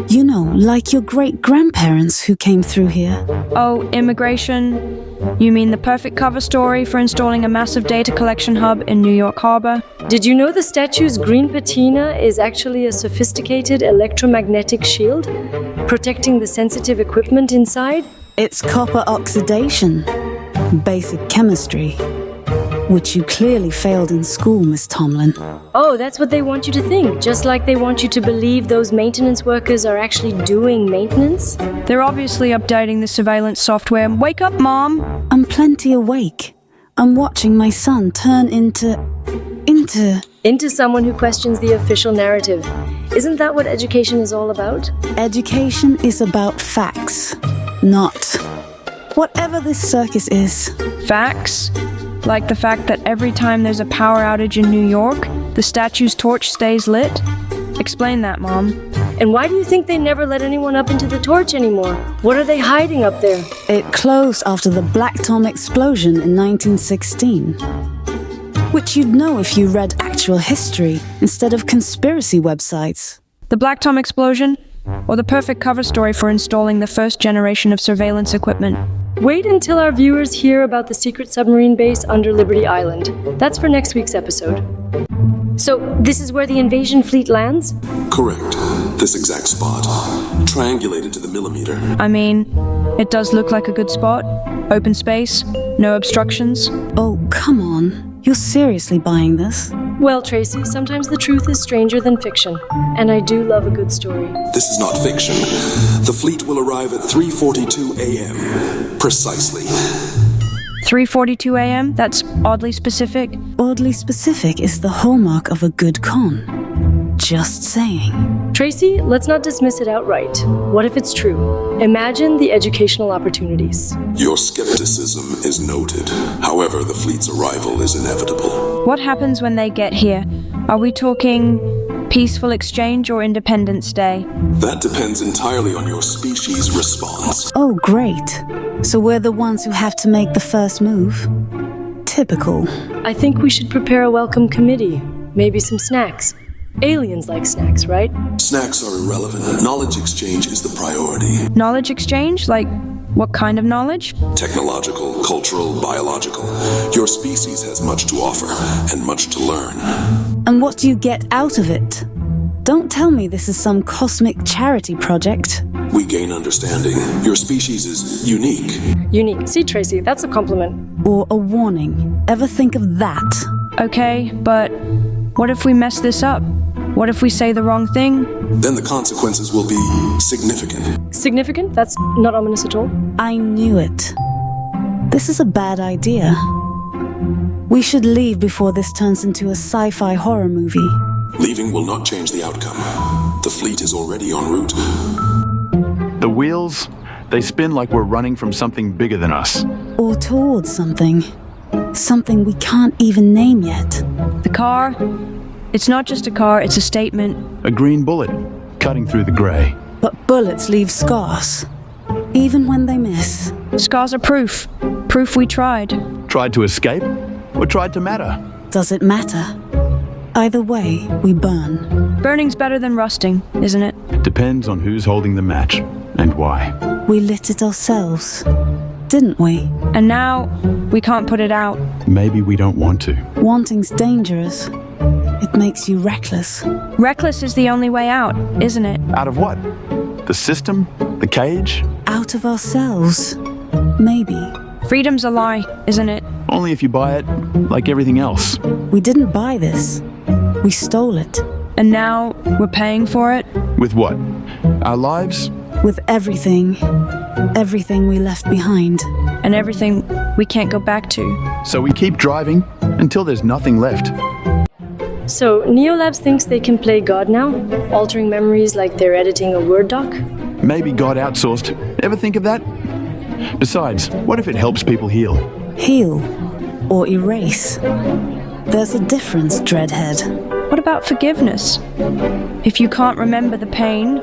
Speaker 1: You know, like your great-grandparents who came through here.
Speaker 4: Oh, immigration? You mean the perfect cover story for installing a massive data collection hub in New York Harbor?
Speaker 5: Did you know the statue's green patina is actually a sophisticated electromagnetic shield, protecting the sensitive equipment inside?
Speaker 1: It's copper oxidation. Basic chemistry. Which you clearly failed in school, Miss Tomlin.
Speaker 5: Oh, that's what they want you to think. Just like they want you to believe those maintenance workers are actually doing maintenance.
Speaker 4: They're obviously updating the surveillance software. Wake up, Mom!
Speaker 1: I'm plenty awake. I'm watching my son turn into
Speaker 5: someone who questions the official narrative. Isn't that what education is all about?
Speaker 1: Education is about facts, not whatever this circus is.
Speaker 4: Facts? Like the fact that every time there's a power outage in New York, the statue's torch stays lit? Explain that, Mom.
Speaker 5: And why do you think they never let anyone up into the torch anymore? What are they hiding up there?
Speaker 1: It closed after the Black Tom explosion in 1916. Which you'd know if you read actual history instead of conspiracy websites.
Speaker 4: The Black Tom explosion? Or the perfect cover story for installing the first generation of surveillance equipment?
Speaker 5: Wait until our viewers hear about the secret submarine base under Liberty Island. That's for next week's episode. So, this is where the invasion fleet lands?
Speaker 6: Correct. This exact spot. Triangulated to the millimeter.
Speaker 4: I mean, it does look like a good spot. Open space, no obstructions.
Speaker 1: Oh, come on. You're seriously buying this?
Speaker 5: Well, Tracy, sometimes the truth is stranger than fiction. And I do love a good story.
Speaker 6: This is not fiction. The fleet will arrive at 3:42 a.m. Precisely.
Speaker 4: 3:42 a.m.? That's oddly specific.
Speaker 1: Oddly specific is the hallmark of a good con. Just saying.
Speaker 5: Tracy, let's not dismiss it outright. What if it's true? Imagine the educational opportunities.
Speaker 6: Your skepticism is noted. However, the fleet's arrival is inevitable.
Speaker 4: What happens when they get here? Are we talking peaceful exchange or Independence Day?
Speaker 6: That depends entirely on your species' response.
Speaker 1: Oh, great. So we're the ones who have to make the first move? Typical.
Speaker 5: I think we should prepare a welcome committee. Maybe some snacks. Aliens like snacks, right?
Speaker 6: Snacks are irrelevant. Knowledge exchange is the priority.
Speaker 4: Knowledge exchange? Like, what kind of knowledge?
Speaker 6: Technological, cultural, biological. Your species has much to offer and much to learn.
Speaker 1: And what do you get out of it? Don't tell me this is some cosmic charity project.
Speaker 6: We gain understanding. Your species is unique.
Speaker 5: Unique. See, Tracy, that's a compliment.
Speaker 1: Or a warning. Ever think of that?
Speaker 4: Okay, but what if we mess this up? What if we say the wrong thing?
Speaker 6: Then the consequences will be significant.
Speaker 5: Significant? That's not ominous at all.
Speaker 1: I knew it. This is a bad idea. We should leave before this turns into a sci-fi horror movie.
Speaker 6: Leaving will not change the outcome. The fleet is already en route.
Speaker 7: The wheels, they spin like we're running from something bigger than us.
Speaker 1: Or towards something. Something we can't even name yet.
Speaker 4: The car? It's not just a car, it's a statement.
Speaker 7: A green bullet, cutting through the grey.
Speaker 1: But bullets leave scars. Even when they miss.
Speaker 4: Scars are proof. Proof we tried.
Speaker 7: Tried to escape? Or tried to matter?
Speaker 1: Does it matter? Either way, we burn.
Speaker 4: Burning's better than rusting, isn't it?
Speaker 7: Depends on who's holding the match, and why.
Speaker 1: We lit it ourselves, didn't we?
Speaker 4: And now, we can't put it out.
Speaker 7: Maybe we don't want to.
Speaker 1: Wanting's dangerous. It makes you reckless.
Speaker 4: Reckless is the only way out, isn't it?
Speaker 7: Out of what? The system? The cage?
Speaker 1: Out of ourselves. Maybe.
Speaker 4: Freedom's a lie, isn't it?
Speaker 7: Only if you buy it, like everything else.
Speaker 1: We didn't buy this. We stole it.
Speaker 4: And now, we're paying for it?
Speaker 7: With what? Our lives?
Speaker 1: With everything. Everything we left behind.
Speaker 4: And everything we can't go back to.
Speaker 7: So we keep driving until there's nothing left.
Speaker 5: So, Neolabs thinks they can play God now? Altering memories like they're editing a Word doc?
Speaker 7: Maybe God outsourced. Ever think of that? Besides, what if it helps people heal?
Speaker 1: Heal. Or erase. There's a difference, Dreadhead.
Speaker 4: What about forgiveness? If you can't remember the pain,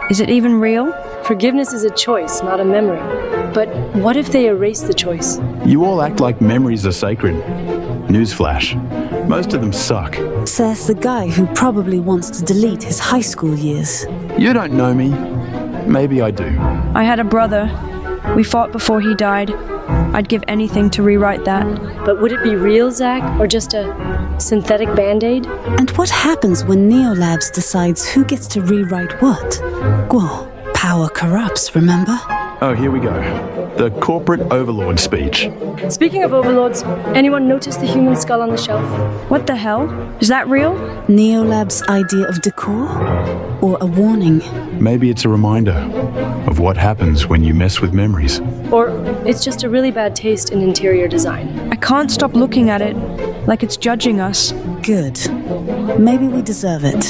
Speaker 4: is it even real?
Speaker 5: Forgiveness is a choice, not a memory. But what if they erase the choice?
Speaker 7: You all act like memories are sacred. Newsflash. Most of them suck.
Speaker 1: Says the guy who probably wants to delete his high school years.
Speaker 7: You don't know me. Maybe I do.
Speaker 4: I had a brother. We fought before he died. I'd give anything to rewrite that.
Speaker 5: But would it be real, Zach? Or just a synthetic Band-Aid?
Speaker 1: And what happens when Neolabs decides who gets to rewrite what? Well, power corrupts, remember?
Speaker 7: Oh, here we go. The corporate overlord speech.
Speaker 5: Speaking of overlords, anyone notice the human skull on the shelf?
Speaker 4: What the hell? Is that real?
Speaker 1: Neolab's idea of decor? Or a warning?
Speaker 7: Maybe it's a reminder of what happens when you mess with memories.
Speaker 5: Or it's just a really bad taste in interior design.
Speaker 4: I can't stop looking at it, like it's judging us.
Speaker 1: Good. Maybe we deserve it.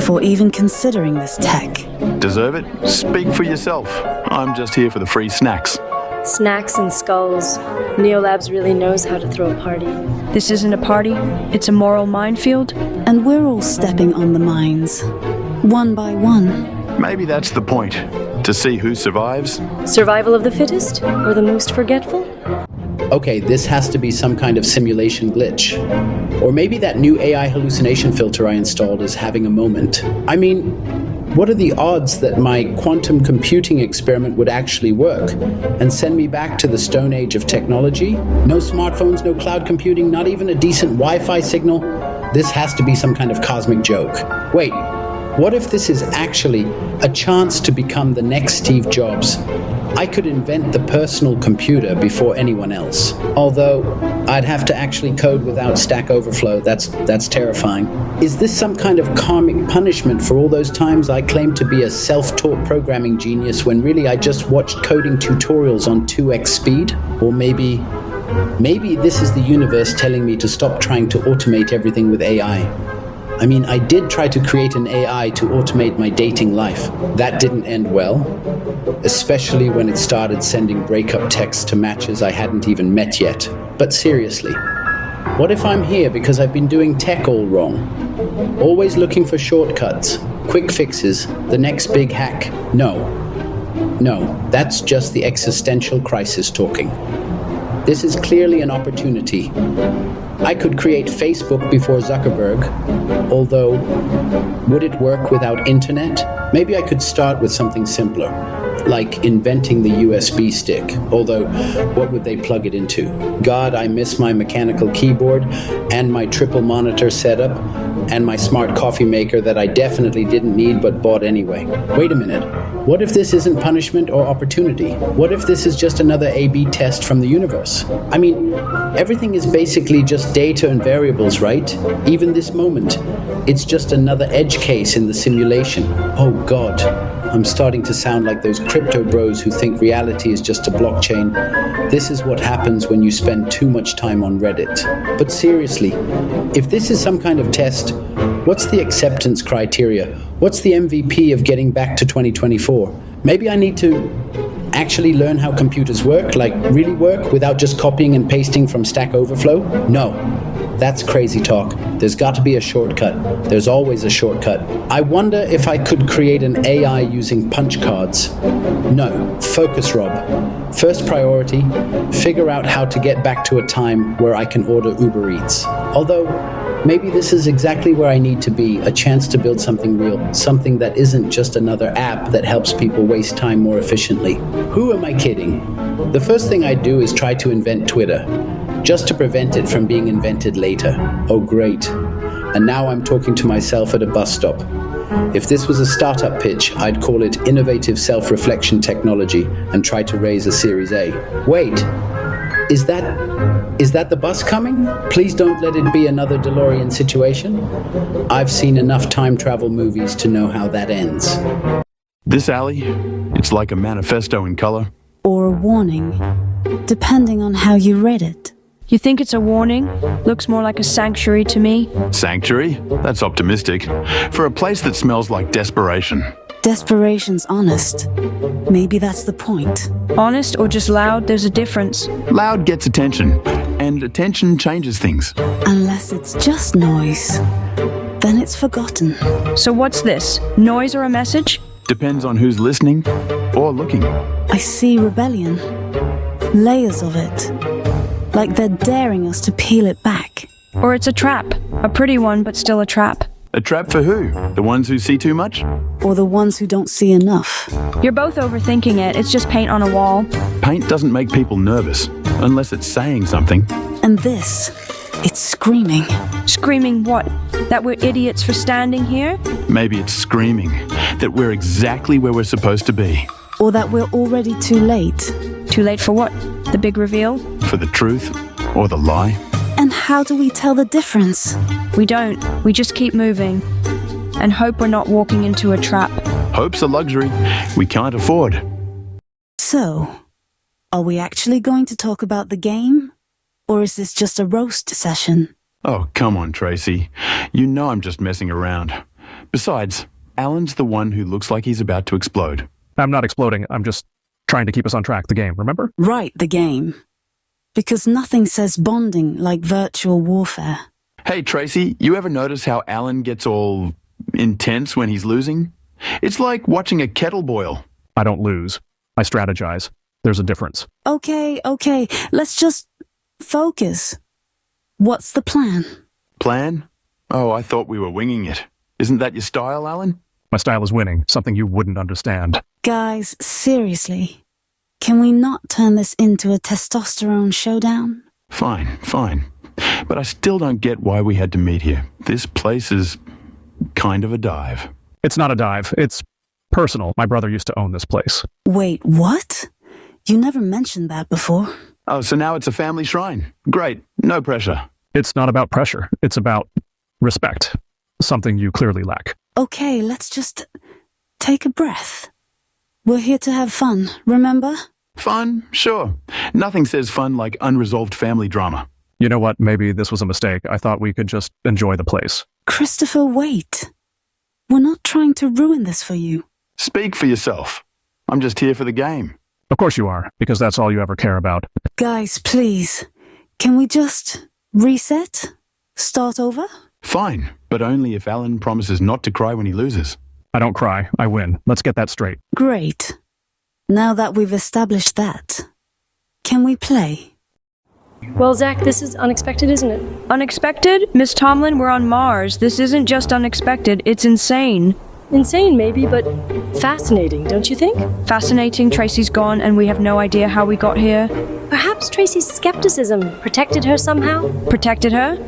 Speaker 1: For even considering this tech.
Speaker 7: Deserve it? Speak for yourself. I'm just here for the free snacks.
Speaker 5: Snacks and skulls. Neolabs really knows how to throw a party.
Speaker 4: This isn't a party, it's a moral minefield.
Speaker 1: And we're all stepping on the mines. One by one.
Speaker 7: Maybe that's the point. To see who survives.
Speaker 5: Survival of the fittest? Or the most forgetful?
Speaker 8: Okay, this has to be some kind of simulation glitch. Or maybe that new AI hallucination filter I installed is having a moment. I mean, what are the odds that my quantum computing experiment would actually work and send me back to the Stone Age of technology? No smartphones, no cloud computing, not even a decent Wi-Fi signal. This has to be some kind of cosmic joke. Wait, what if this is actually a chance to become the next Steve Jobs? I could invent the personal computer before anyone else. Although, I'd have to actually code without Stack Overflow. That's terrifying. Is this some kind of karmic punishment for all those times I claimed to be a self-taught programming genius when really I just watched coding tutorials on 2x speed? Or maybe this is the universe telling me to stop trying to automate everything with AI. I mean, I did try to create an AI to automate my dating life. That didn't end well, especially when it started sending breakup texts to matches I hadn't even met yet. But seriously, what if I'm here because I've been doing tech all wrong? Always looking for shortcuts, quick fixes, the next big hack. No, that's just the existential crisis talking. This is clearly an opportunity. I could create Facebook before Zuckerberg, although would it work without internet? Maybe I could start with something simpler, like inventing the USB stick, although what would they plug it into? God, I miss my mechanical keyboard and my triple monitor setup and my smart coffee maker that I definitely didn't need but bought anyway. Wait a minute. What if this isn't punishment or opportunity? What if this is just another A/B test from the universe? I mean, everything is basically just data and variables, right? Even this moment, it's just another edge case in the simulation. Oh God, I'm starting to sound like those crypto bros who think reality is just a blockchain. This is what happens when you spend too much time on Reddit. But seriously, if this is some kind of test, what's the acceptance criteria? What's the MVP of getting back to 2024? Maybe I need to actually learn how computers work, like really work, without just copying and pasting from Stack Overflow? No, that's crazy talk. There's got to be a shortcut. There's always a shortcut. I wonder if I could create an AI using punch cards. No, focus, Rob. First priority, figure out how to get back to a time where I can order Uber Eats. Although, maybe this is exactly where I need to be, a chance to build something real, something that isn't just another app that helps people waste time more efficiently. Who am I kidding? The first thing I'd do is try to invent Twitter, just to prevent it from being invented later. Oh great. And now I'm talking to myself at a bus stop. If this was a startup pitch, I'd call it Innovative Self-Reflection Technology and try to raise a Series A. Wait, is that the bus coming? Please don't let it be another DeLorean situation. I've seen enough time travel movies to know how that ends.
Speaker 7: This alley, it's like a manifesto in color.
Speaker 1: Or a warning, depending on how you read it.
Speaker 4: You think it's a warning? Looks more like a sanctuary to me.
Speaker 7: Sanctuary? That's optimistic. For a place that smells like desperation.
Speaker 1: Desperation's honest. Maybe that's the point.
Speaker 4: Honest or just loud, there's a difference.
Speaker 7: Loud gets attention, and attention changes things.
Speaker 1: Unless it's just noise, then it's forgotten.
Speaker 4: So what's this? Noise or a message?
Speaker 7: Depends on who's listening or looking.
Speaker 1: I see rebellion. Layers of it. Like they're daring us to peel it back.
Speaker 4: Or it's a trap. A pretty one, but still a trap.
Speaker 7: A trap for who? The ones who see too much?
Speaker 1: Or the ones who don't see enough.
Speaker 4: You're both overthinking it. It's just paint on a wall.
Speaker 7: Paint doesn't make people nervous, unless it's saying something.
Speaker 1: And this, it's screaming.
Speaker 4: Screaming what? That we're idiots for standing here?
Speaker 7: Maybe it's screaming that we're exactly where we're supposed to be.
Speaker 1: Or that we're already too late.
Speaker 4: Too late for what? The big reveal?
Speaker 7: For the truth or the lie?
Speaker 1: And how do we tell the difference?
Speaker 4: We don't. We just keep moving. And hope we're not walking into a trap.
Speaker 7: Hope's a luxury we can't afford.
Speaker 1: So, are we actually going to talk about the game? Or is this just a roast session?
Speaker 7: Oh, come on, Tracy. You know I'm just messing around. Besides, Alan's the one who looks like he's about to explode.
Speaker 2: I'm not exploding. I'm just trying to keep us on track. The game, remember?
Speaker 1: Right, the game. Because nothing says bonding like virtual warfare.
Speaker 7: Hey, Tracy, you ever notice how Alan gets all intense when he's losing? It's like watching a kettle boil.
Speaker 2: I don't lose. I strategize. There's a difference.
Speaker 1: Okay. Let's just focus. What's the plan?
Speaker 7: Plan? Oh, I thought we were winging it. Isn't that your style, Alan?
Speaker 2: My style is winning, something you wouldn't understand.
Speaker 1: Guys, seriously. Can we not turn this into a testosterone showdown?
Speaker 7: Fine. But I still don't get why we had to meet here. This place is kind of a dive.
Speaker 2: It's not a dive. It's personal. My brother used to own this place.
Speaker 1: Wait, what? You never mentioned that before.
Speaker 7: Oh, so now it's a family shrine. Great. No pressure.
Speaker 2: It's not about pressure. It's about respect. Something you clearly lack.
Speaker 1: Okay, let's just take a breath. We're here to have fun, remember?
Speaker 7: Fun? Sure. Nothing says fun like unresolved family drama.
Speaker 2: You know what? Maybe this was a mistake. I thought we could just enjoy the place.
Speaker 1: Christopher, wait. We're not trying to ruin this for you.
Speaker 7: Speak for yourself. I'm just here for the game.
Speaker 2: Of course you are, because that's all you ever care about.
Speaker 1: Guys, please. Can we just reset? Start over?
Speaker 7: Fine, but only if Alan promises not to cry when he loses.
Speaker 2: I don't cry. I win. Let's get that straight.
Speaker 1: Great. Now that we've established that, can we play?
Speaker 5: Well, Zach, this is unexpected, isn't it?
Speaker 4: Unexpected? Miss Tomlin, we're on Mars. This isn't just unexpected, it's insane.
Speaker 5: Insane, maybe, but fascinating, don't you think?
Speaker 4: Fascinating. Tracy's gone and we have no idea how we got here.
Speaker 5: Perhaps Tracy's skepticism protected her somehow?
Speaker 4: Protected her?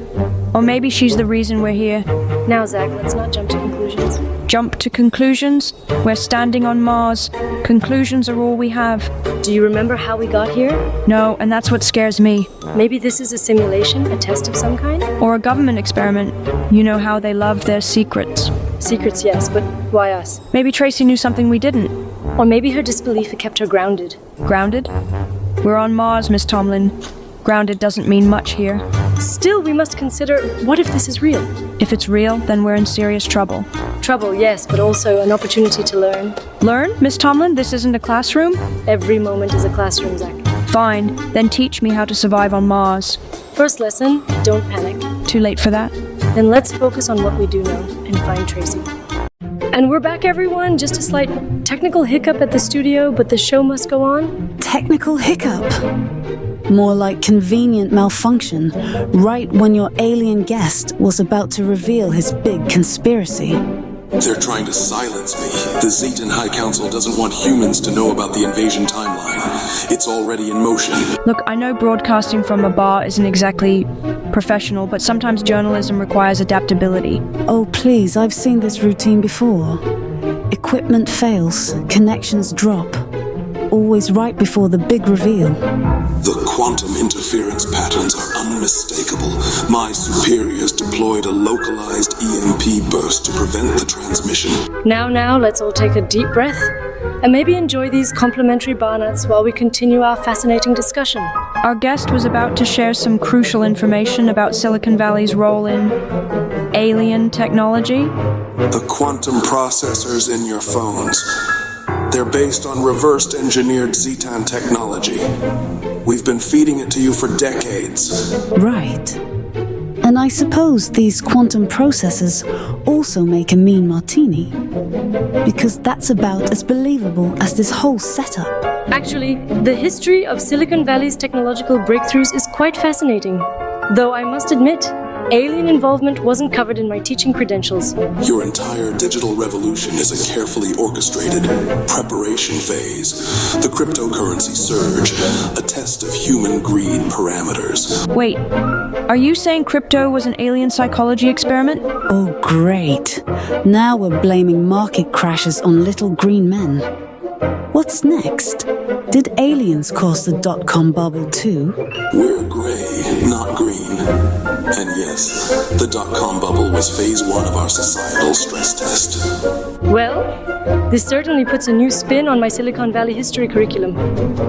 Speaker 4: Or maybe she's the reason we're here.
Speaker 5: Now, Zach, let's not jump to conclusions.
Speaker 4: Jump to conclusions? We're standing on Mars. Conclusions are all we have.
Speaker 5: Do you remember how we got here?
Speaker 4: No, and that's what scares me.
Speaker 5: Maybe this is a simulation, a test of some kind?
Speaker 4: Or a government experiment. You know how they love their secrets.
Speaker 5: Secrets, yes, but why us?
Speaker 4: Maybe Tracy knew something we didn't.
Speaker 5: Or maybe her disbelief kept her grounded.
Speaker 4: Grounded? We're on Mars, Miss Tomlin. Grounded doesn't mean much here.
Speaker 5: Still, we must consider, what if this is real?
Speaker 4: If it's real, then we're in serious trouble.
Speaker 5: Trouble, yes, but also an opportunity to learn.
Speaker 4: Learn? Miss Tomlin, this isn't a classroom?
Speaker 5: Every moment is a classroom, Zach.
Speaker 4: Fine, then teach me how to survive on Mars.
Speaker 5: First lesson, don't panic.
Speaker 4: Too late for that?
Speaker 5: Then let's focus on what we do know and find Tracy. And we're back, everyone. Just a slight technical hiccup at the studio, but the show must go on.
Speaker 1: Technical hiccup? More like convenient malfunction, right when your alien guest was about to reveal his big conspiracy.
Speaker 6: They're trying to silence me. The Zetan High Council doesn't want humans to know about the invasion timeline. It's already in motion.
Speaker 4: Look, I know broadcasting from a bar isn't exactly professional, but sometimes journalism requires adaptability.
Speaker 1: Oh, please, I've seen this routine before. Equipment fails, connections drop. Always right before the big reveal.
Speaker 6: The quantum interference patterns are unmistakable. My superiors deployed a localized EMP burst to prevent the transmission.
Speaker 5: Now, let's all take a deep breath and maybe enjoy these complimentary bar nuts while we continue our fascinating discussion.
Speaker 4: Our guest was about to share some crucial information about Silicon Valley's role in alien technology.
Speaker 6: The quantum processors in your phones. They're based on reversed engineered Zetan technology. We've been feeding it to you for decades.
Speaker 1: Right. And I suppose these quantum processors also make a mean martini. Because that's about as believable as this whole setup.
Speaker 5: Actually, the history of Silicon Valley's technological breakthroughs is quite fascinating. Though I must admit, alien involvement wasn't covered in my teaching credentials.
Speaker 6: Your entire digital revolution is a carefully orchestrated preparation phase. The cryptocurrency surge, a test of human greed parameters.
Speaker 4: Wait, are you saying crypto was an alien psychology experiment?
Speaker 1: Oh, great. Now we're blaming market crashes on little green men. What's next? Did aliens cause the dot-com bubble too?
Speaker 6: We're gray, not green. And yes, the dot-com bubble was phase 1 of our societal stress test.
Speaker 5: Well, this certainly puts a new spin on my Silicon Valley history curriculum,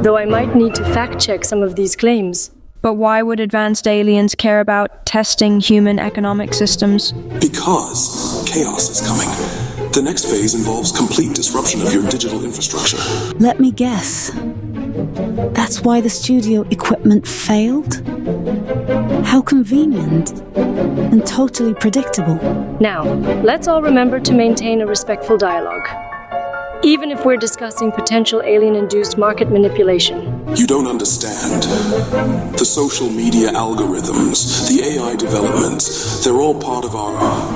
Speaker 5: though I might need to fact-check some of these claims.
Speaker 4: But why would advanced aliens care about testing human economic systems?
Speaker 6: Because chaos is coming. The next phase involves complete disruption of your digital infrastructure.
Speaker 1: Let me guess. That's why the studio equipment failed? How convenient and totally predictable.
Speaker 5: Now, let's all remember to maintain a respectful dialogue. Even if we're discussing potential alien-induced market manipulation.
Speaker 6: You don't understand. The social media algorithms, the AI developments, they're all part of our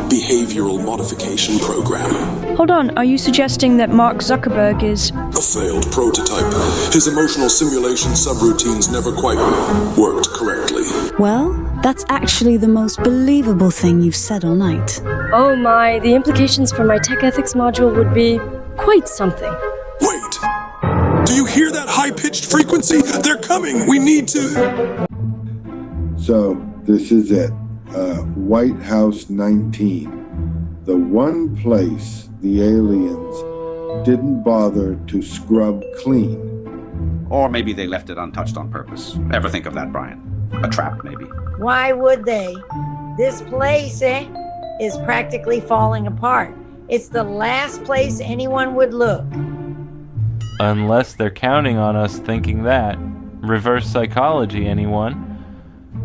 Speaker 6: behavioral modification program.
Speaker 4: Hold on, are you suggesting that Mark Zuckerberg is
Speaker 6: a failed prototype? His emotional simulation subroutines never quite worked correctly.
Speaker 1: Well, that's actually the most believable thing you've said all night.
Speaker 5: Oh my, the implications for my tech ethics module would be quite something.
Speaker 6: Wait! Do you hear that high-pitched frequency? They're coming! We need to...
Speaker 9: So, this is it. White House 19. The one place the aliens didn't bother to scrub clean.
Speaker 10: Or maybe they left it untouched on purpose. Ever think of that, Brian? A trap, maybe.
Speaker 12: Why would they? This place, is practically falling apart. It's the last place anyone would look.
Speaker 13: Unless they're counting on us thinking that. Reverse psychology, anyone?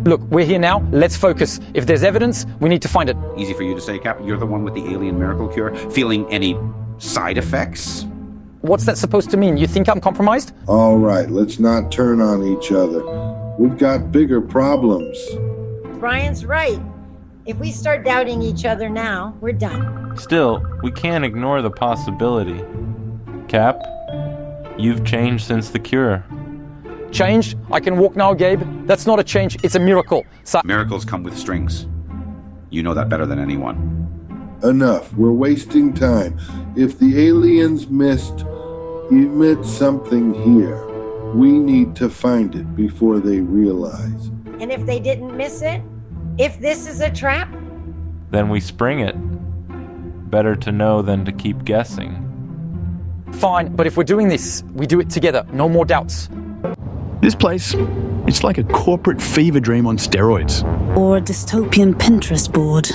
Speaker 11: Look, we're here now. Let's focus. If there's evidence, we need to find it.
Speaker 10: Easy for you to say, Cap. You're the one with the alien miracle cure. Feeling any side effects?
Speaker 11: What's that supposed to mean? You think I'm compromised?
Speaker 9: All right, let's not turn on each other. We've got bigger problems.
Speaker 12: Brian's right. If we start doubting each other now, we're done.
Speaker 13: Still, we can't ignore the possibility. Cap, you've changed since the cure.
Speaker 11: Changed? I can walk now, Gabe. That's not a change, it's a miracle.
Speaker 10: Miracles come with strings. You know that better than anyone.
Speaker 9: Enough. We're wasting time. If the aliens emit something here, we need to find it before they realize.
Speaker 12: And if they didn't miss it? If this is a trap?
Speaker 13: Then we spring it. Better to know than to keep guessing.
Speaker 11: Fine, but if we're doing this, we do it together. No more doubts.
Speaker 7: This place, it's like a corporate fever dream on steroids.
Speaker 1: Or a dystopian Pinterest board.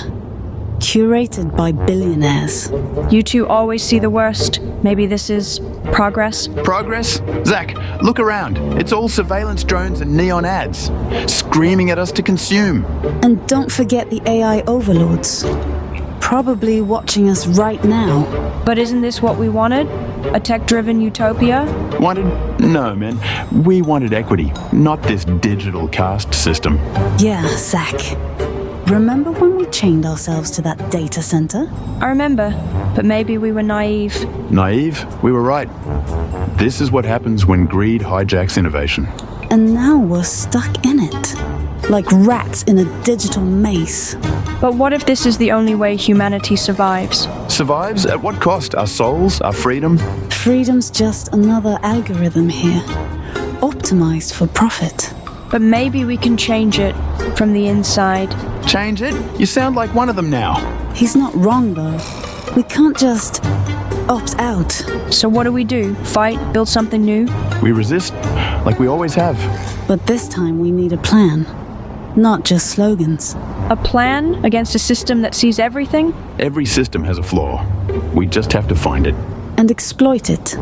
Speaker 1: Curated by billionaires.
Speaker 4: You two always see the worst. Maybe this is progress?
Speaker 7: Progress? Zach, look around. It's all surveillance drones and neon ads, screaming at us to consume.
Speaker 1: And don't forget the AI overlords. Probably watching us right now.
Speaker 4: But isn't this what we wanted? A tech-driven utopia?
Speaker 7: Wanted? No, man. We wanted equity, not this digital caste system.
Speaker 1: Yeah, Zach. Remember when we chained ourselves to that data center?
Speaker 4: I remember, but maybe we were naive.
Speaker 7: Naive? We were right. This is what happens when greed hijacks innovation.
Speaker 1: And now we're stuck in it. Like rats in a digital maze.
Speaker 4: But what if this is the only way humanity survives?
Speaker 7: Survives? At what cost? Our souls? Our freedom?
Speaker 1: Freedom's just another algorithm here. Optimized for profit.
Speaker 4: But maybe we can change it from the inside.
Speaker 7: Change it? You sound like one of them now.
Speaker 1: He's not wrong, though. We can't just opt out.
Speaker 4: So what do? Fight? Build something new?
Speaker 7: We resist, like we always have.
Speaker 1: But this time we need a plan. Not just slogans.
Speaker 4: A plan against a system that sees everything?
Speaker 7: Every system has a flaw. We just have to find it.
Speaker 1: And exploit it.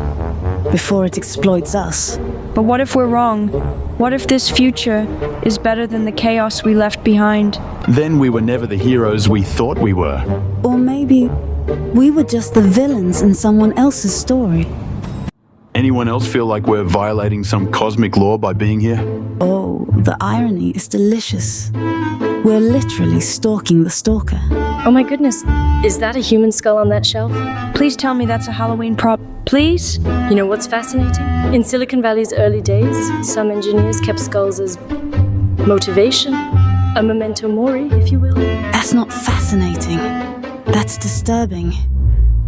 Speaker 1: Before it exploits us.
Speaker 4: But what if we're wrong? What if this future is better than the chaos we left behind?
Speaker 7: Then we were never the heroes we thought we were.
Speaker 1: Or maybe we were just the villains in someone else's story.
Speaker 7: Anyone else feel like we're violating some cosmic law by being here?
Speaker 1: Oh, the irony is delicious. We're literally stalking the stalker.
Speaker 5: Oh my goodness, is that a human skull on that shelf?
Speaker 4: Please tell me that's a Halloween prop. Please?
Speaker 5: You know what's fascinating? In Silicon Valley's early days, some engineers kept skulls as motivation. A memento mori, if you will.
Speaker 1: That's not fascinating. That's disturbing.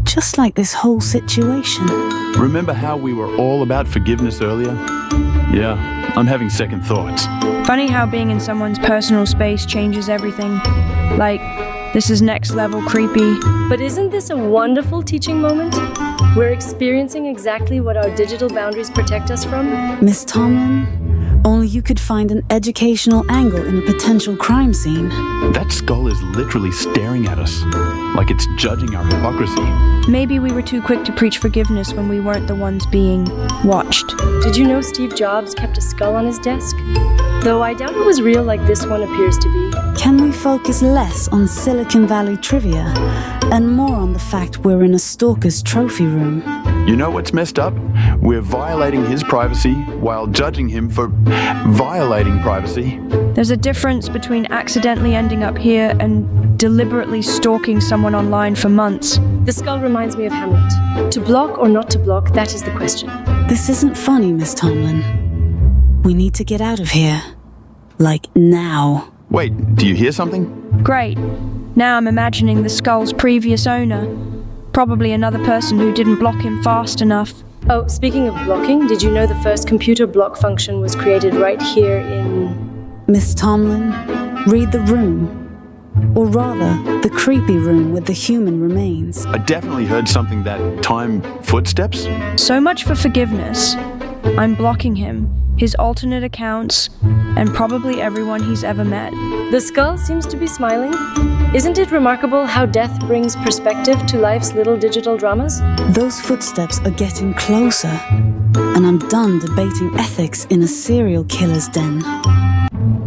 Speaker 1: Just like this whole situation.
Speaker 7: Remember how we were all about forgiveness earlier? Yeah, I'm having second thoughts.
Speaker 4: Funny how being in someone's personal space changes everything. Like, this is next level creepy.
Speaker 5: But isn't this a wonderful teaching moment? We're experiencing exactly what our digital boundaries protect us from.
Speaker 1: Miss Tomlin, only you could find an educational angle in a potential crime scene.
Speaker 7: That skull is literally staring at us, like it's judging our hypocrisy.
Speaker 4: Maybe we were too quick to preach forgiveness when we weren't the ones being watched.
Speaker 5: Did you know Steve Jobs kept a skull on his desk? Though I doubt it was real like this one appears to be.
Speaker 1: Can we focus less on Silicon Valley trivia and more on the fact we're in a stalker's trophy room?
Speaker 7: You know what's messed up? We're violating his privacy while judging him for violating privacy.
Speaker 4: There's a difference between accidentally ending up here and deliberately stalking someone online for months.
Speaker 5: The skull reminds me of Hamlet. To block or not to block, that is the question.
Speaker 1: This isn't funny, Miss Tomlin. We need to get out of here. Like, now.
Speaker 7: Wait, do you hear something?
Speaker 4: Great. Now I'm imagining the skull's previous owner. Probably another person who didn't block him fast enough.
Speaker 5: Oh, speaking of blocking, did you know the first computer block function was created right here in...
Speaker 1: Miss Tomlin, read the room. Or rather, the creepy room with the human remains.
Speaker 7: I definitely heard something that time footsteps.
Speaker 4: So much for forgiveness. I'm blocking him, his alternate accounts, and probably everyone he's ever met.
Speaker 5: The skull seems to be smiling. Isn't it remarkable how death brings perspective to life's little digital dramas?
Speaker 1: Those footsteps are getting closer, and I'm done debating ethics in a serial killer's den.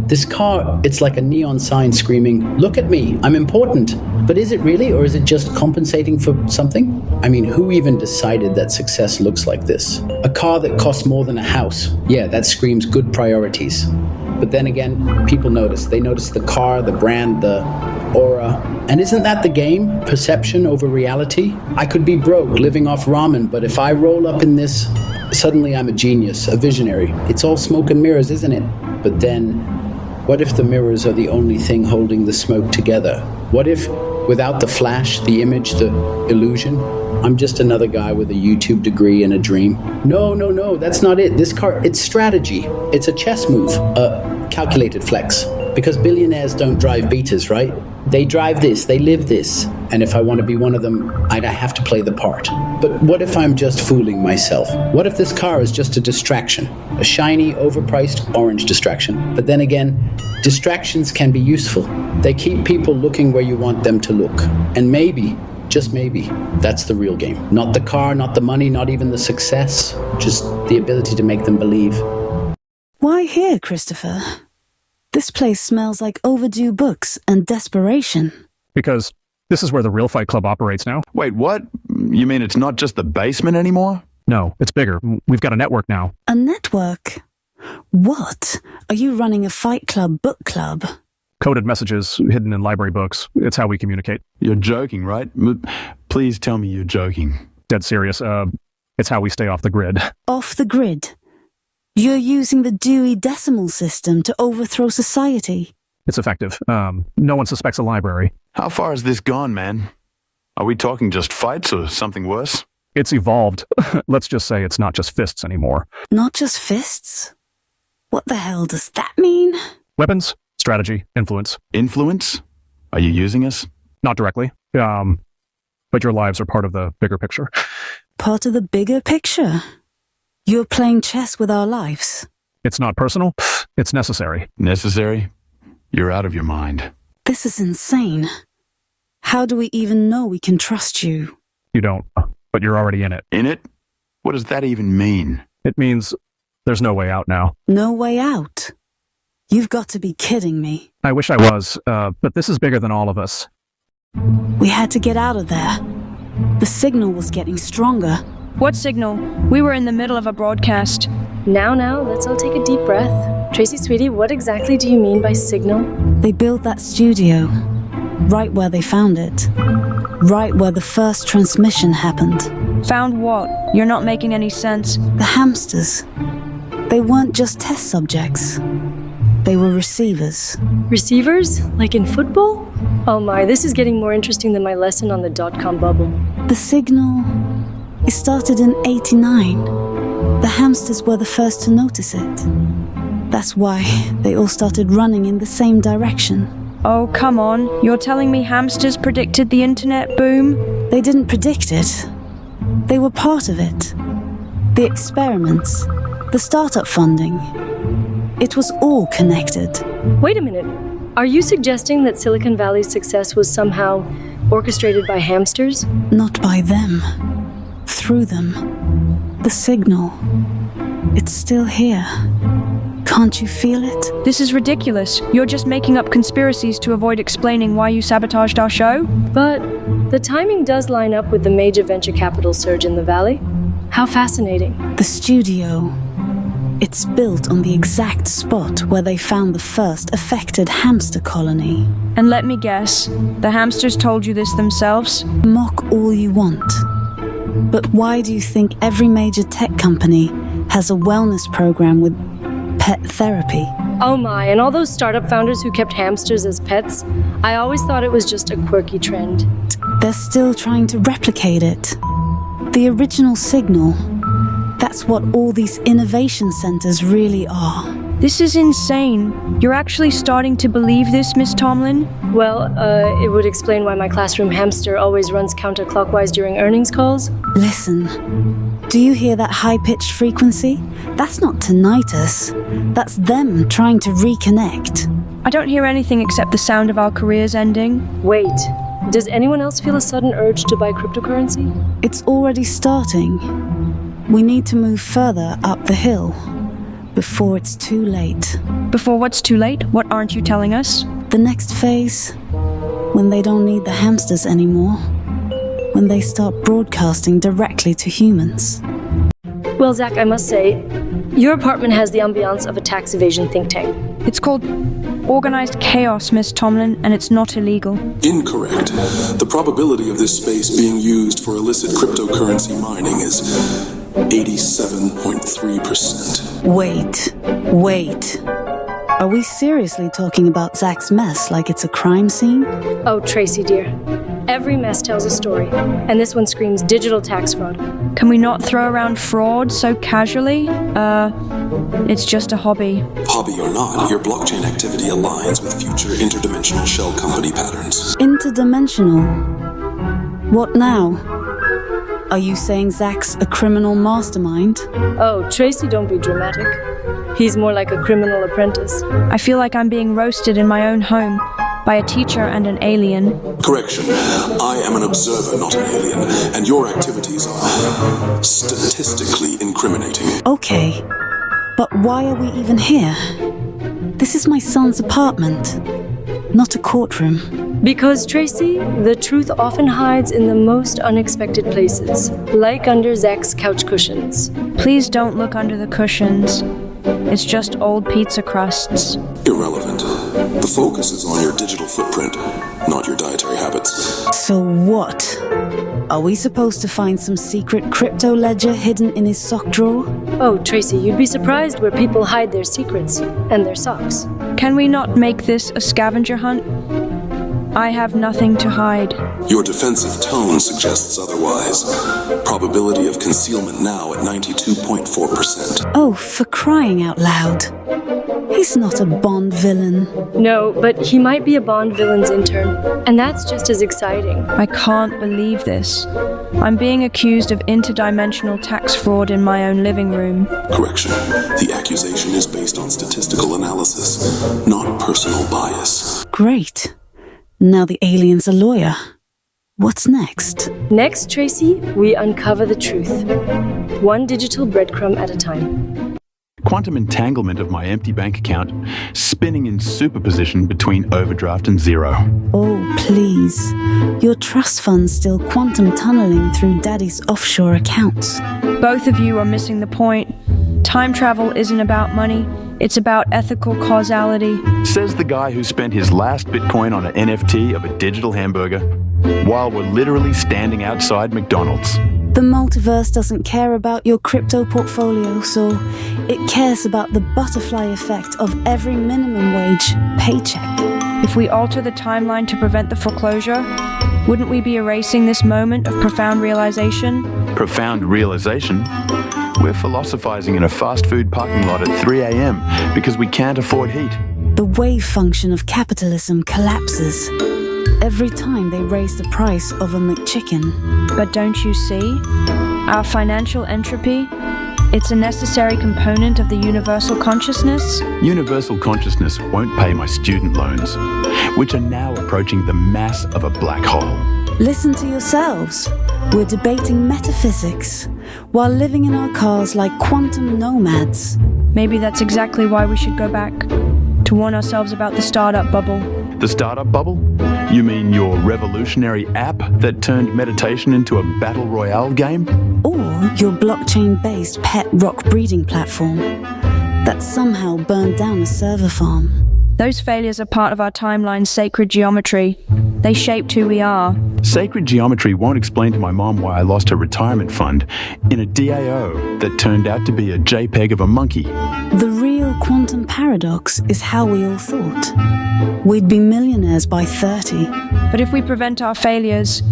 Speaker 8: This car, it's like a neon sign screaming, "Look at me, I'm important." But is it really, or is it just compensating for something? I mean, who even decided that success looks like this? A car that costs more than a house. Yeah, that screams good priorities. But then again, people notice. They notice the car, the brand, the aura. And isn't that the game? Perception over reality? I could be broke, living off ramen, but if I roll up in this, suddenly I'm a genius, a visionary. It's all smoke and mirrors, isn't it? But then, what if the mirrors are the only thing holding the smoke together? What if, without the flash, the image, the illusion, I'm just another guy with a YouTube degree and a dream? No, that's not it. This car, it's strategy. It's a chess move, a calculated flex. Because billionaires don't drive beaters, right? They drive this, they live this. And if I want to be one of them, I'd have to play the part. But what if I'm just fooling myself? What if this car is just a distraction? A shiny, overpriced orange distraction. But then again, distractions can be useful. They keep people looking where you want them to look. And maybe, just maybe, that's the real game. Not the car, not the money, not even the success. Just the ability to make them believe.
Speaker 1: Why here, Christopher? This place smells like overdue books and desperation.
Speaker 2: Because this is where the real Fight Club operates now.
Speaker 7: Wait, what? You mean it's not just the basement anymore?
Speaker 2: No, it's bigger. We've got a network now.
Speaker 1: A network? What? Are you running a Fight Club book club?
Speaker 2: Coded messages hidden in library books. It's how we communicate.
Speaker 7: You're joking, right? Please tell me you're joking.
Speaker 2: Dead serious. It's how we stay off the grid.
Speaker 1: Off the grid? You're using the Dewey Decimal System to overthrow society.
Speaker 2: It's effective. No one suspects a library.
Speaker 7: How far has this gone, man? Are we talking just fights or something worse?
Speaker 2: It's evolved. Let's just say it's not just fists anymore.
Speaker 1: Not just fists? What the hell does that mean?
Speaker 2: Weapons, strategy, influence.
Speaker 7: Influence? Are you using us?
Speaker 2: Not directly. But your lives are part of the bigger picture.
Speaker 1: Part of the bigger picture? You're playing chess with our lives.
Speaker 2: It's not personal. It's necessary.
Speaker 7: Necessary? You're out of your mind.
Speaker 1: This is insane. How do we even know we can trust you?
Speaker 2: You don't, but you're already in it.
Speaker 7: In it? What does that even mean?
Speaker 2: It means there's no way out now.
Speaker 1: No way out? You've got to be kidding me.
Speaker 2: I wish I was, but this is bigger than all of us.
Speaker 1: We had to get out of there. The signal was getting stronger.
Speaker 4: What signal? We were in the middle of a broadcast.
Speaker 5: Now, let's all take a deep breath. Tracy, sweetie, what exactly do you mean by signal?
Speaker 1: They built that studio, right where they found it. Right where the first transmission happened.
Speaker 4: Found what? You're not making any sense.
Speaker 1: The hamsters. They weren't just test subjects. They were receivers.
Speaker 5: Receivers? Like in football? Oh my, this is getting more interesting than my lesson on the dot-com bubble.
Speaker 1: The signal... It started in '89. The hamsters were the first to notice it. That's why they all started running in the same direction.
Speaker 4: Oh, come on. You're telling me hamsters predicted the internet boom?
Speaker 1: They didn't predict it. They were part of it. The experiments, the startup funding. It was all connected.
Speaker 5: Wait a minute. Are you suggesting that Silicon Valley's success was somehow orchestrated by hamsters?
Speaker 1: Not by them. Through them. The signal. It's still here. Can't you feel it?
Speaker 4: This is ridiculous. You're just making up conspiracies to avoid explaining why you sabotaged our show?
Speaker 5: But the timing does line up with the major venture capital surge in the valley. How fascinating.
Speaker 1: The studio. It's built on the exact spot where they found the first affected hamster colony.
Speaker 4: And let me guess, the hamsters told you this themselves?
Speaker 1: Mock all you want. But why do you think every major tech company has a wellness program with pet therapy?
Speaker 5: Oh my, and all those startup founders who kept hamsters as pets? I always thought it was just a quirky trend.
Speaker 1: They're still trying to replicate it. The original signal. That's what all these innovation centers really are.
Speaker 4: This is insane. You're actually starting to believe this, Miss Tomlin?
Speaker 5: Well, it would explain why my classroom hamster always runs counterclockwise during earnings calls.
Speaker 1: Listen, do you hear that high-pitched frequency? That's not tinnitus. That's them trying to reconnect.
Speaker 4: I don't hear anything except the sound of our careers ending.
Speaker 5: Wait, does anyone else feel a sudden urge to buy cryptocurrency?
Speaker 1: It's already starting. We need to move further up the hill before it's too late.
Speaker 4: Before what's too late? What aren't you telling us?
Speaker 1: The next phase, when they don't need the hamsters anymore. When they start broadcasting directly to humans.
Speaker 5: Well, Zach, I must say, your apartment has the ambiance of a tax evasion think tank.
Speaker 4: It's called organized chaos, Miss Tomlin, and it's not illegal.
Speaker 6: Incorrect. The probability of this space being used for illicit cryptocurrency mining is 87.3%.
Speaker 1: Wait. Are we seriously talking about Zach's mess like it's a crime scene?
Speaker 5: Oh, Tracy, dear. Every mess tells a story, and this one screams digital tax fraud.
Speaker 4: Can we not throw around fraud so casually? It's just a hobby.
Speaker 6: Hobby or not, your blockchain activity aligns with future interdimensional shell company patterns.
Speaker 1: Interdimensional? What now? Are you saying Zach's a criminal mastermind?
Speaker 5: Oh, Tracy, don't be dramatic. He's more like a criminal apprentice.
Speaker 4: I feel like I'm being roasted in my own home by a teacher and an alien.
Speaker 6: Correction. I am an observer, not an alien, and your activities are statistically incriminating.
Speaker 1: Okay, but why are we even here? This is my son's apartment, not a courtroom.
Speaker 5: Because, Tracy, the truth often hides in the most unexpected places, like under Zach's couch cushions.
Speaker 4: Please don't look under the cushions. It's just old pizza crusts.
Speaker 6: Irrelevant. The focus is on your digital footprint, not your dietary habits.
Speaker 1: So what? Are we supposed to find some secret crypto ledger hidden in his sock drawer?
Speaker 5: Oh, Tracy, you'd be surprised where people hide their secrets and their socks.
Speaker 4: Can we not make this a scavenger hunt? I have nothing to hide.
Speaker 6: Your defensive tone suggests otherwise. Probability of concealment now at 92.4%.
Speaker 1: Oh, for crying out loud. He's not a Bond villain.
Speaker 5: No, but he might be a Bond villain's intern, and that's just as exciting.
Speaker 4: I can't believe this. I'm being accused of interdimensional tax fraud in my own living room.
Speaker 6: Correction. The accusation is based on statistical analysis, not personal bias.
Speaker 1: Great. Now the alien's a lawyer. What's next?
Speaker 5: Next, Tracy, we uncover the truth. One digital breadcrumb at a time.
Speaker 7: Quantum entanglement of my empty bank account, spinning in superposition between overdraft and zero.
Speaker 1: Oh, please. Your trust fund's still quantum tunneling through Daddy's offshore accounts.
Speaker 4: Both of you are missing the point. Time travel isn't about money. It's about ethical causality.
Speaker 7: Says the guy who spent his last Bitcoin on an NFT of a digital hamburger, while we're literally standing outside McDonald's.
Speaker 1: The multiverse doesn't care about your crypto portfolio, so it cares about the butterfly effect of every minimum wage paycheck.
Speaker 4: If we alter the timeline to prevent the foreclosure, wouldn't we be erasing this moment of profound realization?
Speaker 7: Profound realization? We're philosophizing in a fast food parking lot at 3 a.m. because we can't afford heat.
Speaker 1: The wave function of capitalism collapses every time they raise the price of a McChicken.
Speaker 4: But don't you see? Our financial entropy, it's a necessary component of the universal consciousness.
Speaker 7: Universal consciousness won't pay my student loans, which are now approaching the mass of a black hole.
Speaker 1: Listen to yourselves. We're debating metaphysics while living in our cars like quantum nomads.
Speaker 4: Maybe that's exactly why we should go back, to warn ourselves about the startup bubble.
Speaker 7: The startup bubble? You mean your revolutionary app that turned meditation into a battle royale game?
Speaker 1: Or your blockchain-based pet rock breeding platform that somehow burned down a server farm.
Speaker 4: Those failures are part of our timeline's sacred geometry. They shaped who we are.
Speaker 7: Sacred geometry won't explain to my mom why I lost her retirement fund in a DAO that turned out to be a JPEG of a monkey.
Speaker 1: The real quantum paradox is how we all thought. We'd be millionaires by 30.
Speaker 4: But if we prevent our failures,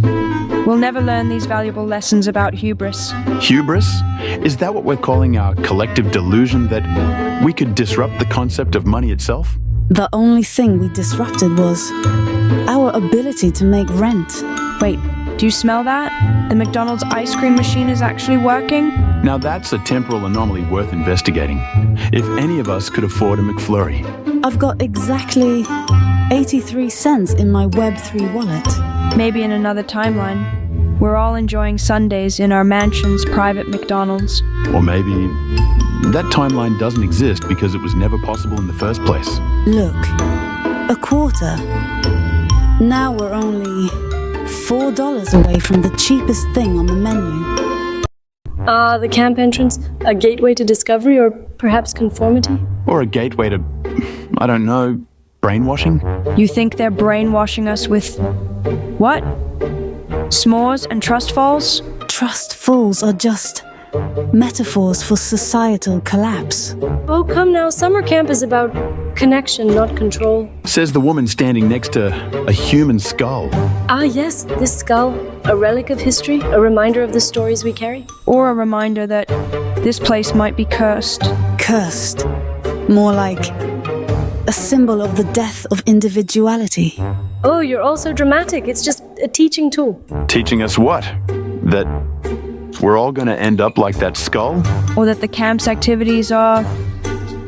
Speaker 4: we'll never learn these valuable lessons about hubris.
Speaker 7: Hubris? Is that what we're calling our collective delusion that we could disrupt the concept of money itself?
Speaker 1: The only thing we disrupted was our ability to make rent.
Speaker 4: Wait, do you smell that? The McDonald's ice cream machine is actually working?
Speaker 7: Now that's a temporal anomaly worth investigating. If any of us could afford a McFlurry.
Speaker 1: I've got exactly 83 cents in my Web3 wallet.
Speaker 4: Maybe in another timeline, we're all enjoying Sundays in our mansion's private McDonald's.
Speaker 7: Or maybe that timeline doesn't exist because it was never possible in the first place.
Speaker 1: Look, a quarter. Now we're only $4 away from the cheapest thing on the menu.
Speaker 5: The camp entrance, a gateway to discovery or perhaps conformity?
Speaker 7: Or a gateway to, I don't know, brainwashing?
Speaker 4: You think they're brainwashing us with what? S'mores and trust falls?
Speaker 1: Trust falls are just metaphors for societal collapse.
Speaker 5: Oh, come now. Summer camp is about connection, not control.
Speaker 7: Says the woman standing next to a human skull.
Speaker 5: Ah, yes, this skull, a relic of history, a reminder of the stories we carry.
Speaker 4: Or a reminder that this place might be cursed.
Speaker 1: Cursed. More like a symbol of the death of individuality.
Speaker 5: Oh, you're all so dramatic. It's just a teaching tool.
Speaker 7: Teaching us what? That we're all going to end up like that skull?
Speaker 4: Or that the camp's activities are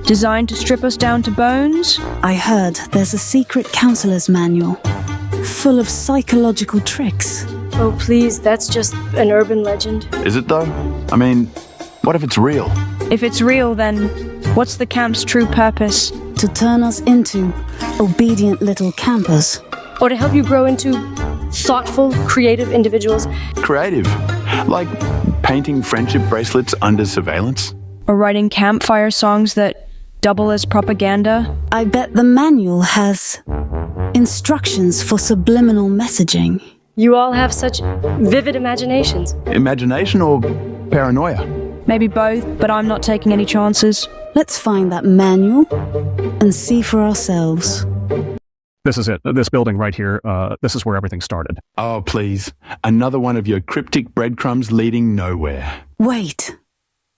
Speaker 4: designed to strip us down to bones?
Speaker 1: I heard there's a secret counselor's manual full of psychological tricks.
Speaker 5: Oh, please, that's just an urban legend.
Speaker 7: Is it though? I mean, what if it's real?
Speaker 4: If it's real, then what's the camp's true purpose?
Speaker 1: To turn us into obedient little campers.
Speaker 5: Or to help you grow into thoughtful, creative individuals.
Speaker 7: Creative? Like painting friendship bracelets under surveillance?
Speaker 4: Or writing campfire songs that double as propaganda?
Speaker 1: I bet the manual has instructions for subliminal messaging.
Speaker 5: You all have such vivid imaginations.
Speaker 7: Imagination or paranoia?
Speaker 4: Maybe both, but I'm not taking any chances.
Speaker 1: Let's find that manual and see for ourselves.
Speaker 2: This is it. This building right here, this is where everything started.
Speaker 7: Oh, please. Another one of your cryptic breadcrumbs leading nowhere.
Speaker 1: Wait.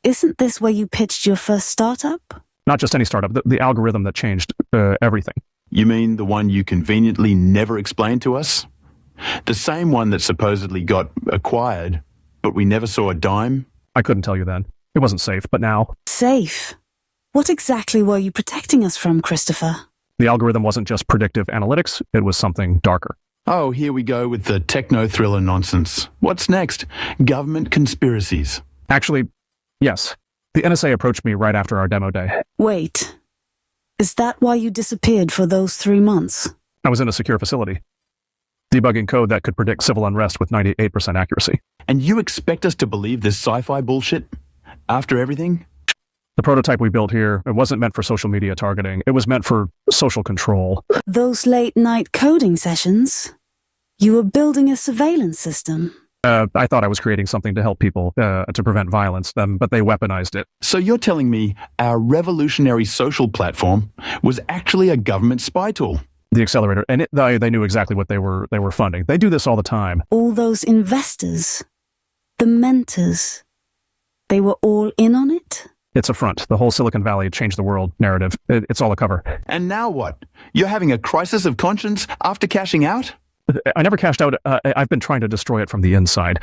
Speaker 1: Isn't this where you pitched your first startup?
Speaker 2: Not just any startup, the algorithm that changed everything.
Speaker 7: You mean the one you conveniently never explained to us? The same one that supposedly got acquired, but we never saw a dime?
Speaker 2: I couldn't tell you then. It wasn't safe, but now...
Speaker 1: Safe? What exactly were you protecting us from, Christopher?
Speaker 2: The algorithm wasn't just predictive analytics, it was something darker.
Speaker 7: Oh, here we go with the techno-thriller nonsense. What's next? Government conspiracies.
Speaker 2: Actually, yes. The NSA approached me right after our demo day.
Speaker 1: Wait. Is that why you disappeared for those 3 months?
Speaker 2: I was in a secure facility, debugging code that could predict civil unrest with 98% accuracy.
Speaker 7: And you expect us to believe this sci-fi bullshit? After everything?
Speaker 2: The prototype we built here, it wasn't meant for social media targeting. It was meant for social control.
Speaker 1: Those late-night coding sessions? You were building a surveillance system.
Speaker 2: I thought I was creating something to help people, to prevent violence, but they weaponized it.
Speaker 7: So you're telling me our revolutionary social platform was actually a government spy tool?
Speaker 2: The accelerator, and they knew exactly what they were funding. They do this all the time.
Speaker 1: All those investors, the mentors, they were all in on it?
Speaker 2: It's a front. The whole Silicon Valley changed the world narrative. It's all a cover.
Speaker 7: And now what? You're having a crisis of conscience after cashing out?
Speaker 2: I never cashed out. I've been trying to destroy it from the inside.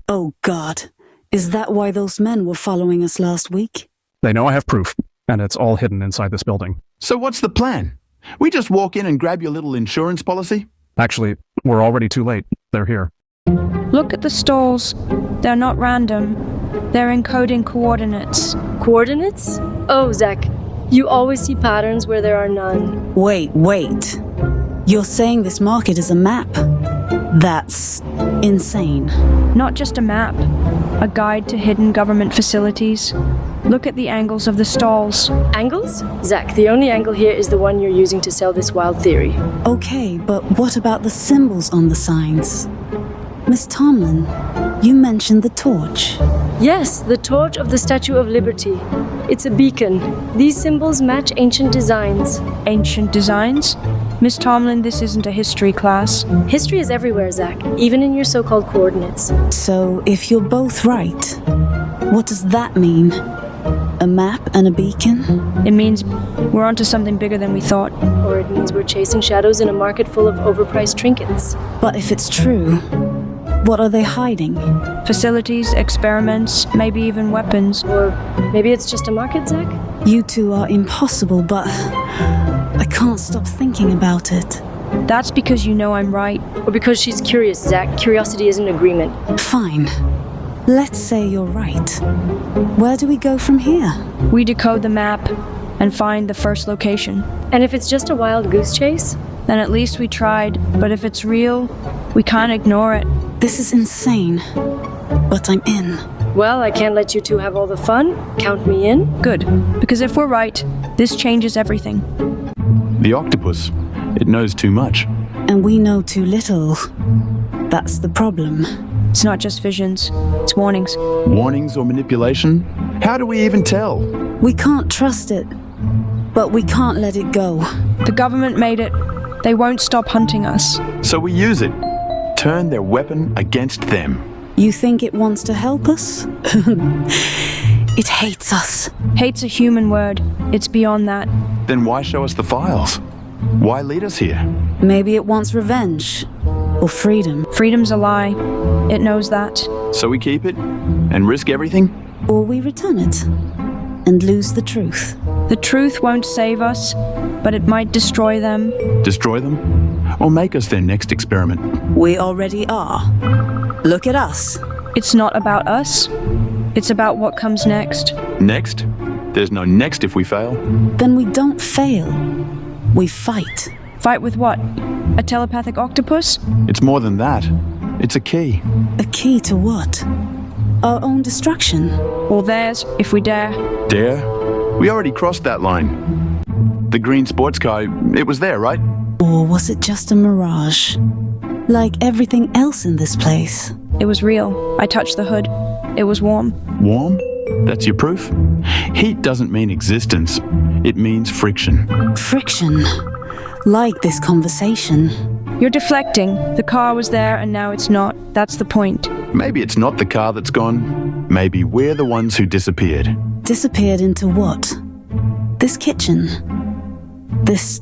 Speaker 1: Oh, God. Is that why those men were following us last week?
Speaker 2: They know I have proof, and it's all hidden inside this building.
Speaker 7: So what's the plan? We just walk in and grab your little insurance policy?
Speaker 2: Actually, we're already too late. They're here.
Speaker 4: Look at the stalls. They're not random. They're encoding coordinates.
Speaker 5: Coordinates? Oh, Zach, you always see patterns where there are none.
Speaker 1: Wait. You're saying this market is a map? That's insane.
Speaker 4: Not just a map, a guide to hidden government facilities. Look at the angles of the stalls.
Speaker 5: Angles? Zach, the only angle here is the one you're using to sell this wild theory.
Speaker 1: Okay, but what about the symbols on the signs? Miss Tomlin, you mentioned the torch.
Speaker 5: Yes, the torch of the Statue of Liberty. It's a beacon. These symbols match ancient designs.
Speaker 4: Ancient designs? Miss Tomlin, this isn't a history class.
Speaker 5: History is everywhere, Zach, even in your so-called coordinates.
Speaker 1: So, if you're both right, what does that mean? A map and a beacon?
Speaker 4: It means we're onto something bigger than we thought.
Speaker 5: Or it means we're chasing shadows in a market full of overpriced trinkets.
Speaker 1: But if it's true, what are they hiding?
Speaker 4: Facilities, experiments, maybe even weapons.
Speaker 5: Or maybe it's just a market, Zach?
Speaker 1: You two are impossible, but I can't stop thinking about it.
Speaker 4: That's because you know I'm right.
Speaker 5: Or because she's curious, Zach. Curiosity is an agreement.
Speaker 1: Fine. Let's say you're right. Where do we go from here?
Speaker 4: We decode the map and find the first location.
Speaker 5: And if it's just a wild goose chase?
Speaker 4: Then at least we tried. But if it's real, we can't ignore it.
Speaker 1: This is insane. But I'm in.
Speaker 5: Well, I can't let you two have all the fun. Count me in.
Speaker 4: Good. Because if we're right, this changes everything.
Speaker 7: The octopus. It knows too much.
Speaker 1: And we know too little. That's the problem.
Speaker 4: It's not just visions, it's warnings.
Speaker 7: Warnings or manipulation? How do we even tell?
Speaker 1: We can't trust it, but we can't let it go.
Speaker 4: The government made it. They won't stop hunting us.
Speaker 7: So we use it. Turn their weapon against them.
Speaker 1: You think it wants to help us? It hates us.
Speaker 4: Hate's a human word. It's beyond that.
Speaker 7: Then why show us the files? Why lead us here?
Speaker 1: Maybe it wants revenge. Or freedom.
Speaker 4: Freedom's a lie. It knows that.
Speaker 7: So we keep it? And risk everything?
Speaker 1: Or we return it. And lose the truth.
Speaker 4: The truth won't save us, but it might destroy them.
Speaker 7: Destroy them? Or make us their next experiment?
Speaker 1: We already are. Look at us.
Speaker 4: It's not about us. It's about what comes next.
Speaker 7: Next? There's no next if we fail.
Speaker 1: Then we don't fail. We fight.
Speaker 4: Fight with what? A telepathic octopus?
Speaker 7: It's more than that. It's a key.
Speaker 1: A key to what? Our own destruction.
Speaker 4: Or theirs, if we dare.
Speaker 7: Dare? We already crossed that line. The green sports car, it was there, right?
Speaker 1: Or was it just a mirage? Like everything else in this place.
Speaker 4: It was real. I touched the hood. It was warm.
Speaker 7: Warm? That's your proof? Heat doesn't mean existence. It means friction.
Speaker 1: Friction? Like this conversation.
Speaker 4: You're deflecting. The car was there and now it's not. That's the point.
Speaker 7: Maybe it's not the car that's gone. Maybe we're the ones who disappeared.
Speaker 1: Disappeared into what? This kitchen? This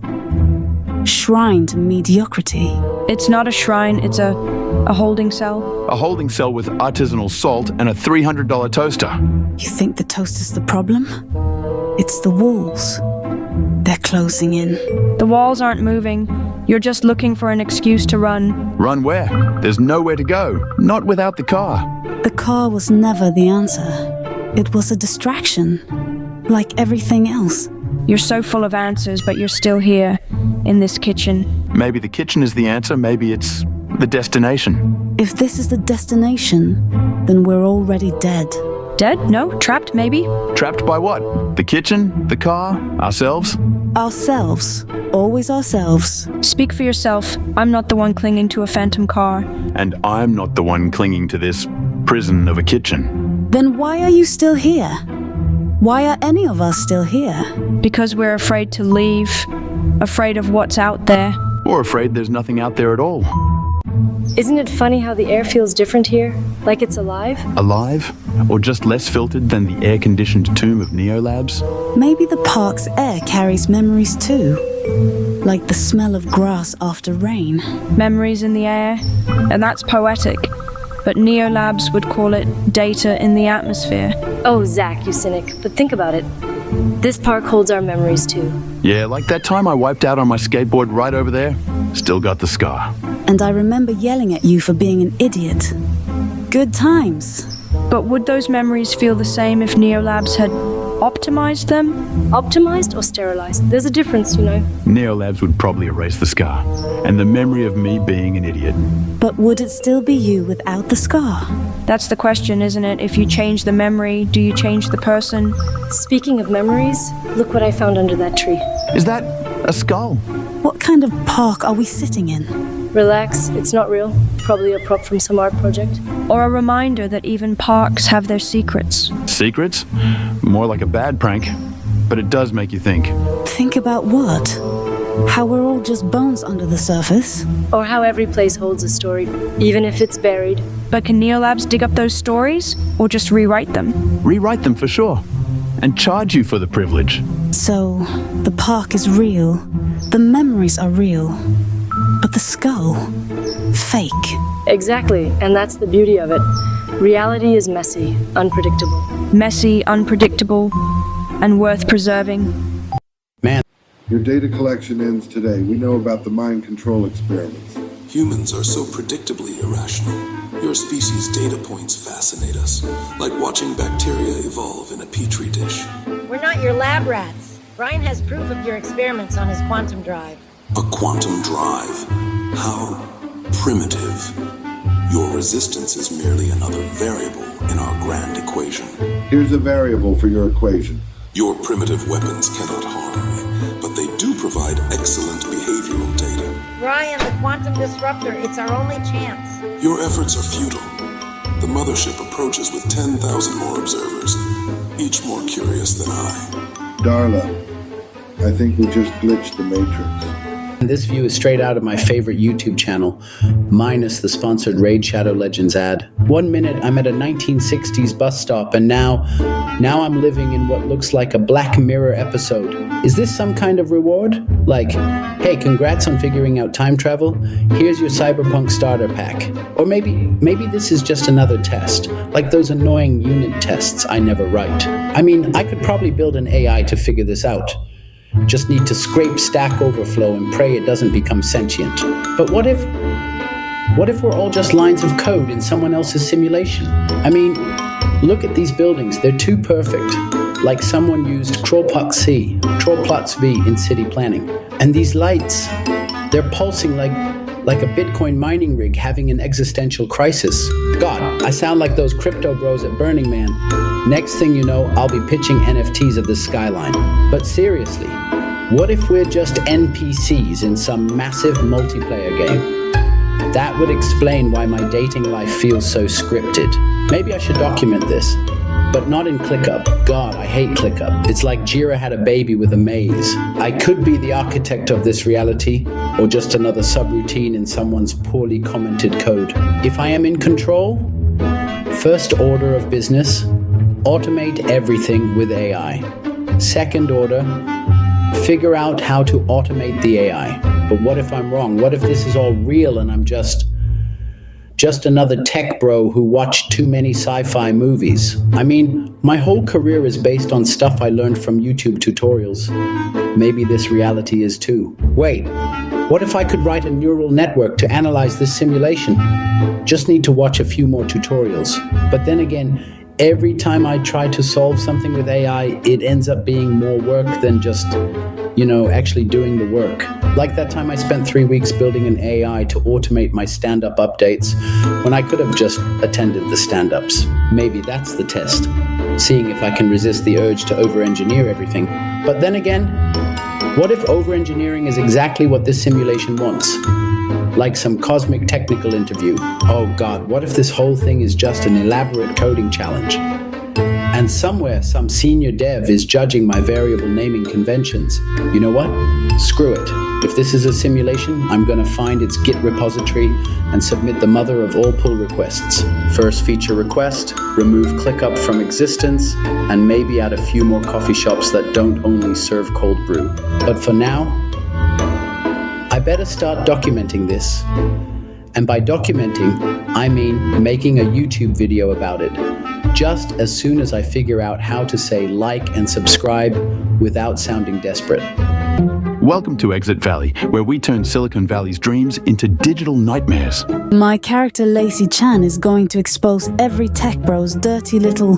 Speaker 1: shrine to mediocrity?
Speaker 4: It's not a shrine, it's a holding cell.
Speaker 7: A holding cell with artisanal salt and a $300 toaster.
Speaker 1: You think the toaster's the problem? It's the walls. They're closing in.
Speaker 4: The walls aren't moving. You're just looking for an excuse to run.
Speaker 7: Run where? There's nowhere to go. Not without the car.
Speaker 1: The car was never the answer. It was a distraction. Like everything else.
Speaker 4: You're so full of answers, but you're still here, in this kitchen.
Speaker 7: Maybe the kitchen is the answer, maybe it's the destination.
Speaker 1: If this is the destination, then we're already dead.
Speaker 4: Dead? No? Trapped, maybe?
Speaker 7: Trapped by what? The kitchen? The car? Ourselves?
Speaker 1: Ourselves. Always ourselves.
Speaker 4: Speak for yourself. I'm not the one clinging to a phantom car.
Speaker 7: And I'm not the one clinging to this prison of a kitchen.
Speaker 1: Then why are you still here? Why are any of us still here?
Speaker 4: Because we're afraid to leave. Afraid of what's out there.
Speaker 7: Or afraid there's nothing out there at all.
Speaker 5: Isn't it funny how the air feels different here? Like it's alive?
Speaker 7: Alive? Or just less filtered than the air-conditioned tomb of Neolabs?
Speaker 1: Maybe the park's air carries memories too. Like the smell of grass after rain.
Speaker 4: Memories in the air, and that's poetic. But Neolabs would call it data in the atmosphere.
Speaker 5: Oh, Zach, you cynic. But think about it. This park holds our memories too.
Speaker 7: Yeah, like that time I wiped out on my skateboard right over there. Still got the scar.
Speaker 1: And I remember yelling at you for being an idiot. Good times.
Speaker 4: But would those memories feel the same if Neolabs had optimized them?
Speaker 5: Optimized or sterilized? There's a difference, you know.
Speaker 7: Neolabs would probably erase the scar, and the memory of me being an idiot.
Speaker 1: But would it still be you without the scar?
Speaker 4: That's the question, isn't it? If you change the memory, do you change the person?
Speaker 5: Speaking of memories, look what I found under that tree.
Speaker 7: Is that a skull?
Speaker 1: What kind of park are we sitting in?
Speaker 5: Relax, it's not real. Probably a prop from some art project.
Speaker 4: Or a reminder that even parks have their secrets.
Speaker 7: Secrets? More like a bad prank. But it does make you think.
Speaker 1: Think about what? How we're all just bones under the surface?
Speaker 5: Or how every place holds a story, even if it's buried.
Speaker 4: But can Neolabs dig up those stories? Or just rewrite them?
Speaker 7: Rewrite them for sure. And charge you for the privilege.
Speaker 1: So, the park is real. The memories are real. But the skull? Fake.
Speaker 5: Exactly, and that's the beauty of it. Reality is messy, unpredictable.
Speaker 4: Messy, unpredictable, and worth preserving.
Speaker 8: Man.
Speaker 9: Your data collection ends today. We know about the mind control experiments.
Speaker 6: Humans are so predictably irrational. Your species' data points fascinate us, like watching bacteria evolve in a petri dish.
Speaker 12: We're not your lab rats. Brian has proof of your experiments on his quantum drive.
Speaker 6: A quantum drive? How primitive. Your resistance is merely another variable in our grand equation.
Speaker 9: Here's a variable for your equation.
Speaker 6: Your primitive weapons cannot harm me, but they do provide excellent behavioral data.
Speaker 12: Brian, the quantum disruptor, it's our only chance.
Speaker 6: Your efforts are futile. The mothership approaches with 10,000 more observers, each more curious than I.
Speaker 9: Darla, I think we just glitched the Matrix.
Speaker 8: This view is straight out of my favorite YouTube channel, minus the sponsored Raid Shadow Legends ad. 1 minute I'm at a 1960s bus stop, and now I'm living in what looks like a Black Mirror episode. Is this some kind of reward? Like, hey, congrats on figuring out time travel. Here's your cyberpunk starter pack. Or maybe this is just another test, like those annoying unit tests I never write. I mean, I could probably build an AI to figure this out. Just need to scrape Stack Overflow and pray it doesn't become sentient. But what if we're all just lines of code in someone else's simulation? I mean, look at these buildings. They're too perfect. Like someone used Crawlplots V in city planning. And these lights, they're pulsing like a Bitcoin mining rig having an existential crisis. God, I sound like those crypto bros at Burning Man. Next thing you know, I'll be pitching NFTs of this skyline. But seriously, what if we're just NPCs in some massive multiplayer game? That would explain why my dating life feels so scripted. Maybe I should document this, but not in ClickUp. God, I hate ClickUp. It's like Jira had a baby with a maze. I could be the architect of this reality, or just another subroutine in someone's poorly commented code. If I am in control, first order of business, automate everything with AI. Second order, figure out how to automate the AI. But what if I'm wrong? What if this is all real and I'm just another tech bro who watched too many sci-fi movies? I mean, my whole career is based on stuff I learned from YouTube tutorials. Maybe this reality is too. Wait, what if I could write a neural network to analyze this simulation? Just need to watch a few more tutorials. But then again, every time I try to solve something with AI, it ends up being more work than just, actually doing the work. Like that time I spent 3 weeks building an AI to automate my stand-up updates when I could have just attended the stand-ups. Maybe that's the test, seeing if I can resist the urge to over-engineer everything. But then again, what if over-engineering is exactly what this simulation wants? Like some cosmic technical interview. Oh God, what if this whole thing is just an elaborate coding challenge? And somewhere, some senior dev is judging my variable naming conventions. You know what? Screw it. If this is a simulation, I'm gonna find its Git repository and submit the mother of all pull requests. First feature request, remove ClickUp from existence, and maybe add a few more coffee shops that don't only serve cold brew. But for now, I better start documenting this. And by documenting, I mean making a YouTube video about it. Just as soon as I figure out how to say like and subscribe without sounding desperate.
Speaker 7: Welcome to Exit Valley, where we turn Silicon Valley's dreams into digital nightmares.
Speaker 1: My character Lacey Chan is going to expose every tech bro's dirty little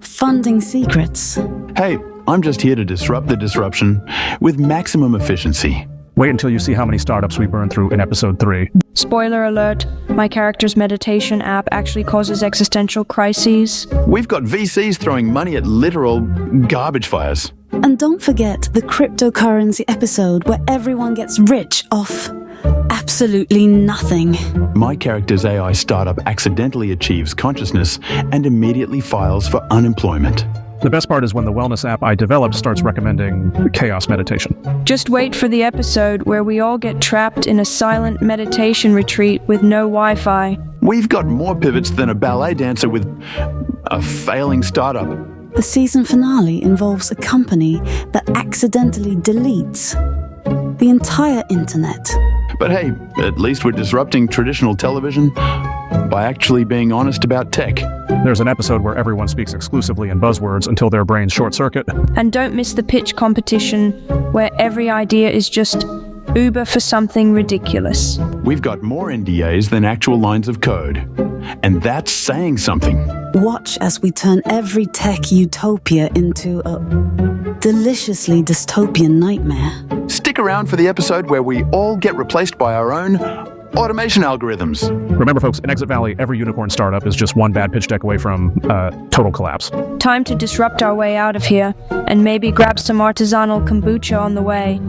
Speaker 1: funding secrets.
Speaker 7: Hey, I'm just here to disrupt the disruption with maximum efficiency.
Speaker 2: Wait until you see how many startups we burn through in episode 3.
Speaker 4: Spoiler alert, my character's meditation app actually causes existential crises.
Speaker 7: We've got VCs throwing money at literal garbage fires.
Speaker 1: And don't forget the cryptocurrency episode where everyone gets rich off absolutely nothing.
Speaker 7: My character's AI startup accidentally achieves consciousness and immediately files for unemployment.
Speaker 2: The best part is when the wellness app I developed starts recommending chaos meditation.
Speaker 4: Just wait for the episode where we all get trapped in a silent meditation retreat with no Wi-Fi.
Speaker 7: We've got more pivots than a ballet dancer with a failing startup.
Speaker 1: The season finale involves a company that accidentally deletes the entire internet.
Speaker 7: But hey, at least we're disrupting traditional television by actually being honest about tech.
Speaker 2: There's an episode where everyone speaks exclusively in buzzwords until their brains short-circuit.
Speaker 4: And don't miss the pitch competition where every idea is just Uber for something ridiculous.
Speaker 7: We've got more NDAs than actual lines of code. And that's saying something.
Speaker 1: Watch as we turn every tech utopia into a deliciously dystopian nightmare.
Speaker 7: Stick around for the episode where we all get replaced by our own automation algorithms.
Speaker 2: Remember, folks, in Exit Valley, every unicorn startup is just one bad pitch deck away from total collapse.
Speaker 4: Time to disrupt our way out of here, and maybe grab some artisanal kombucha on the way.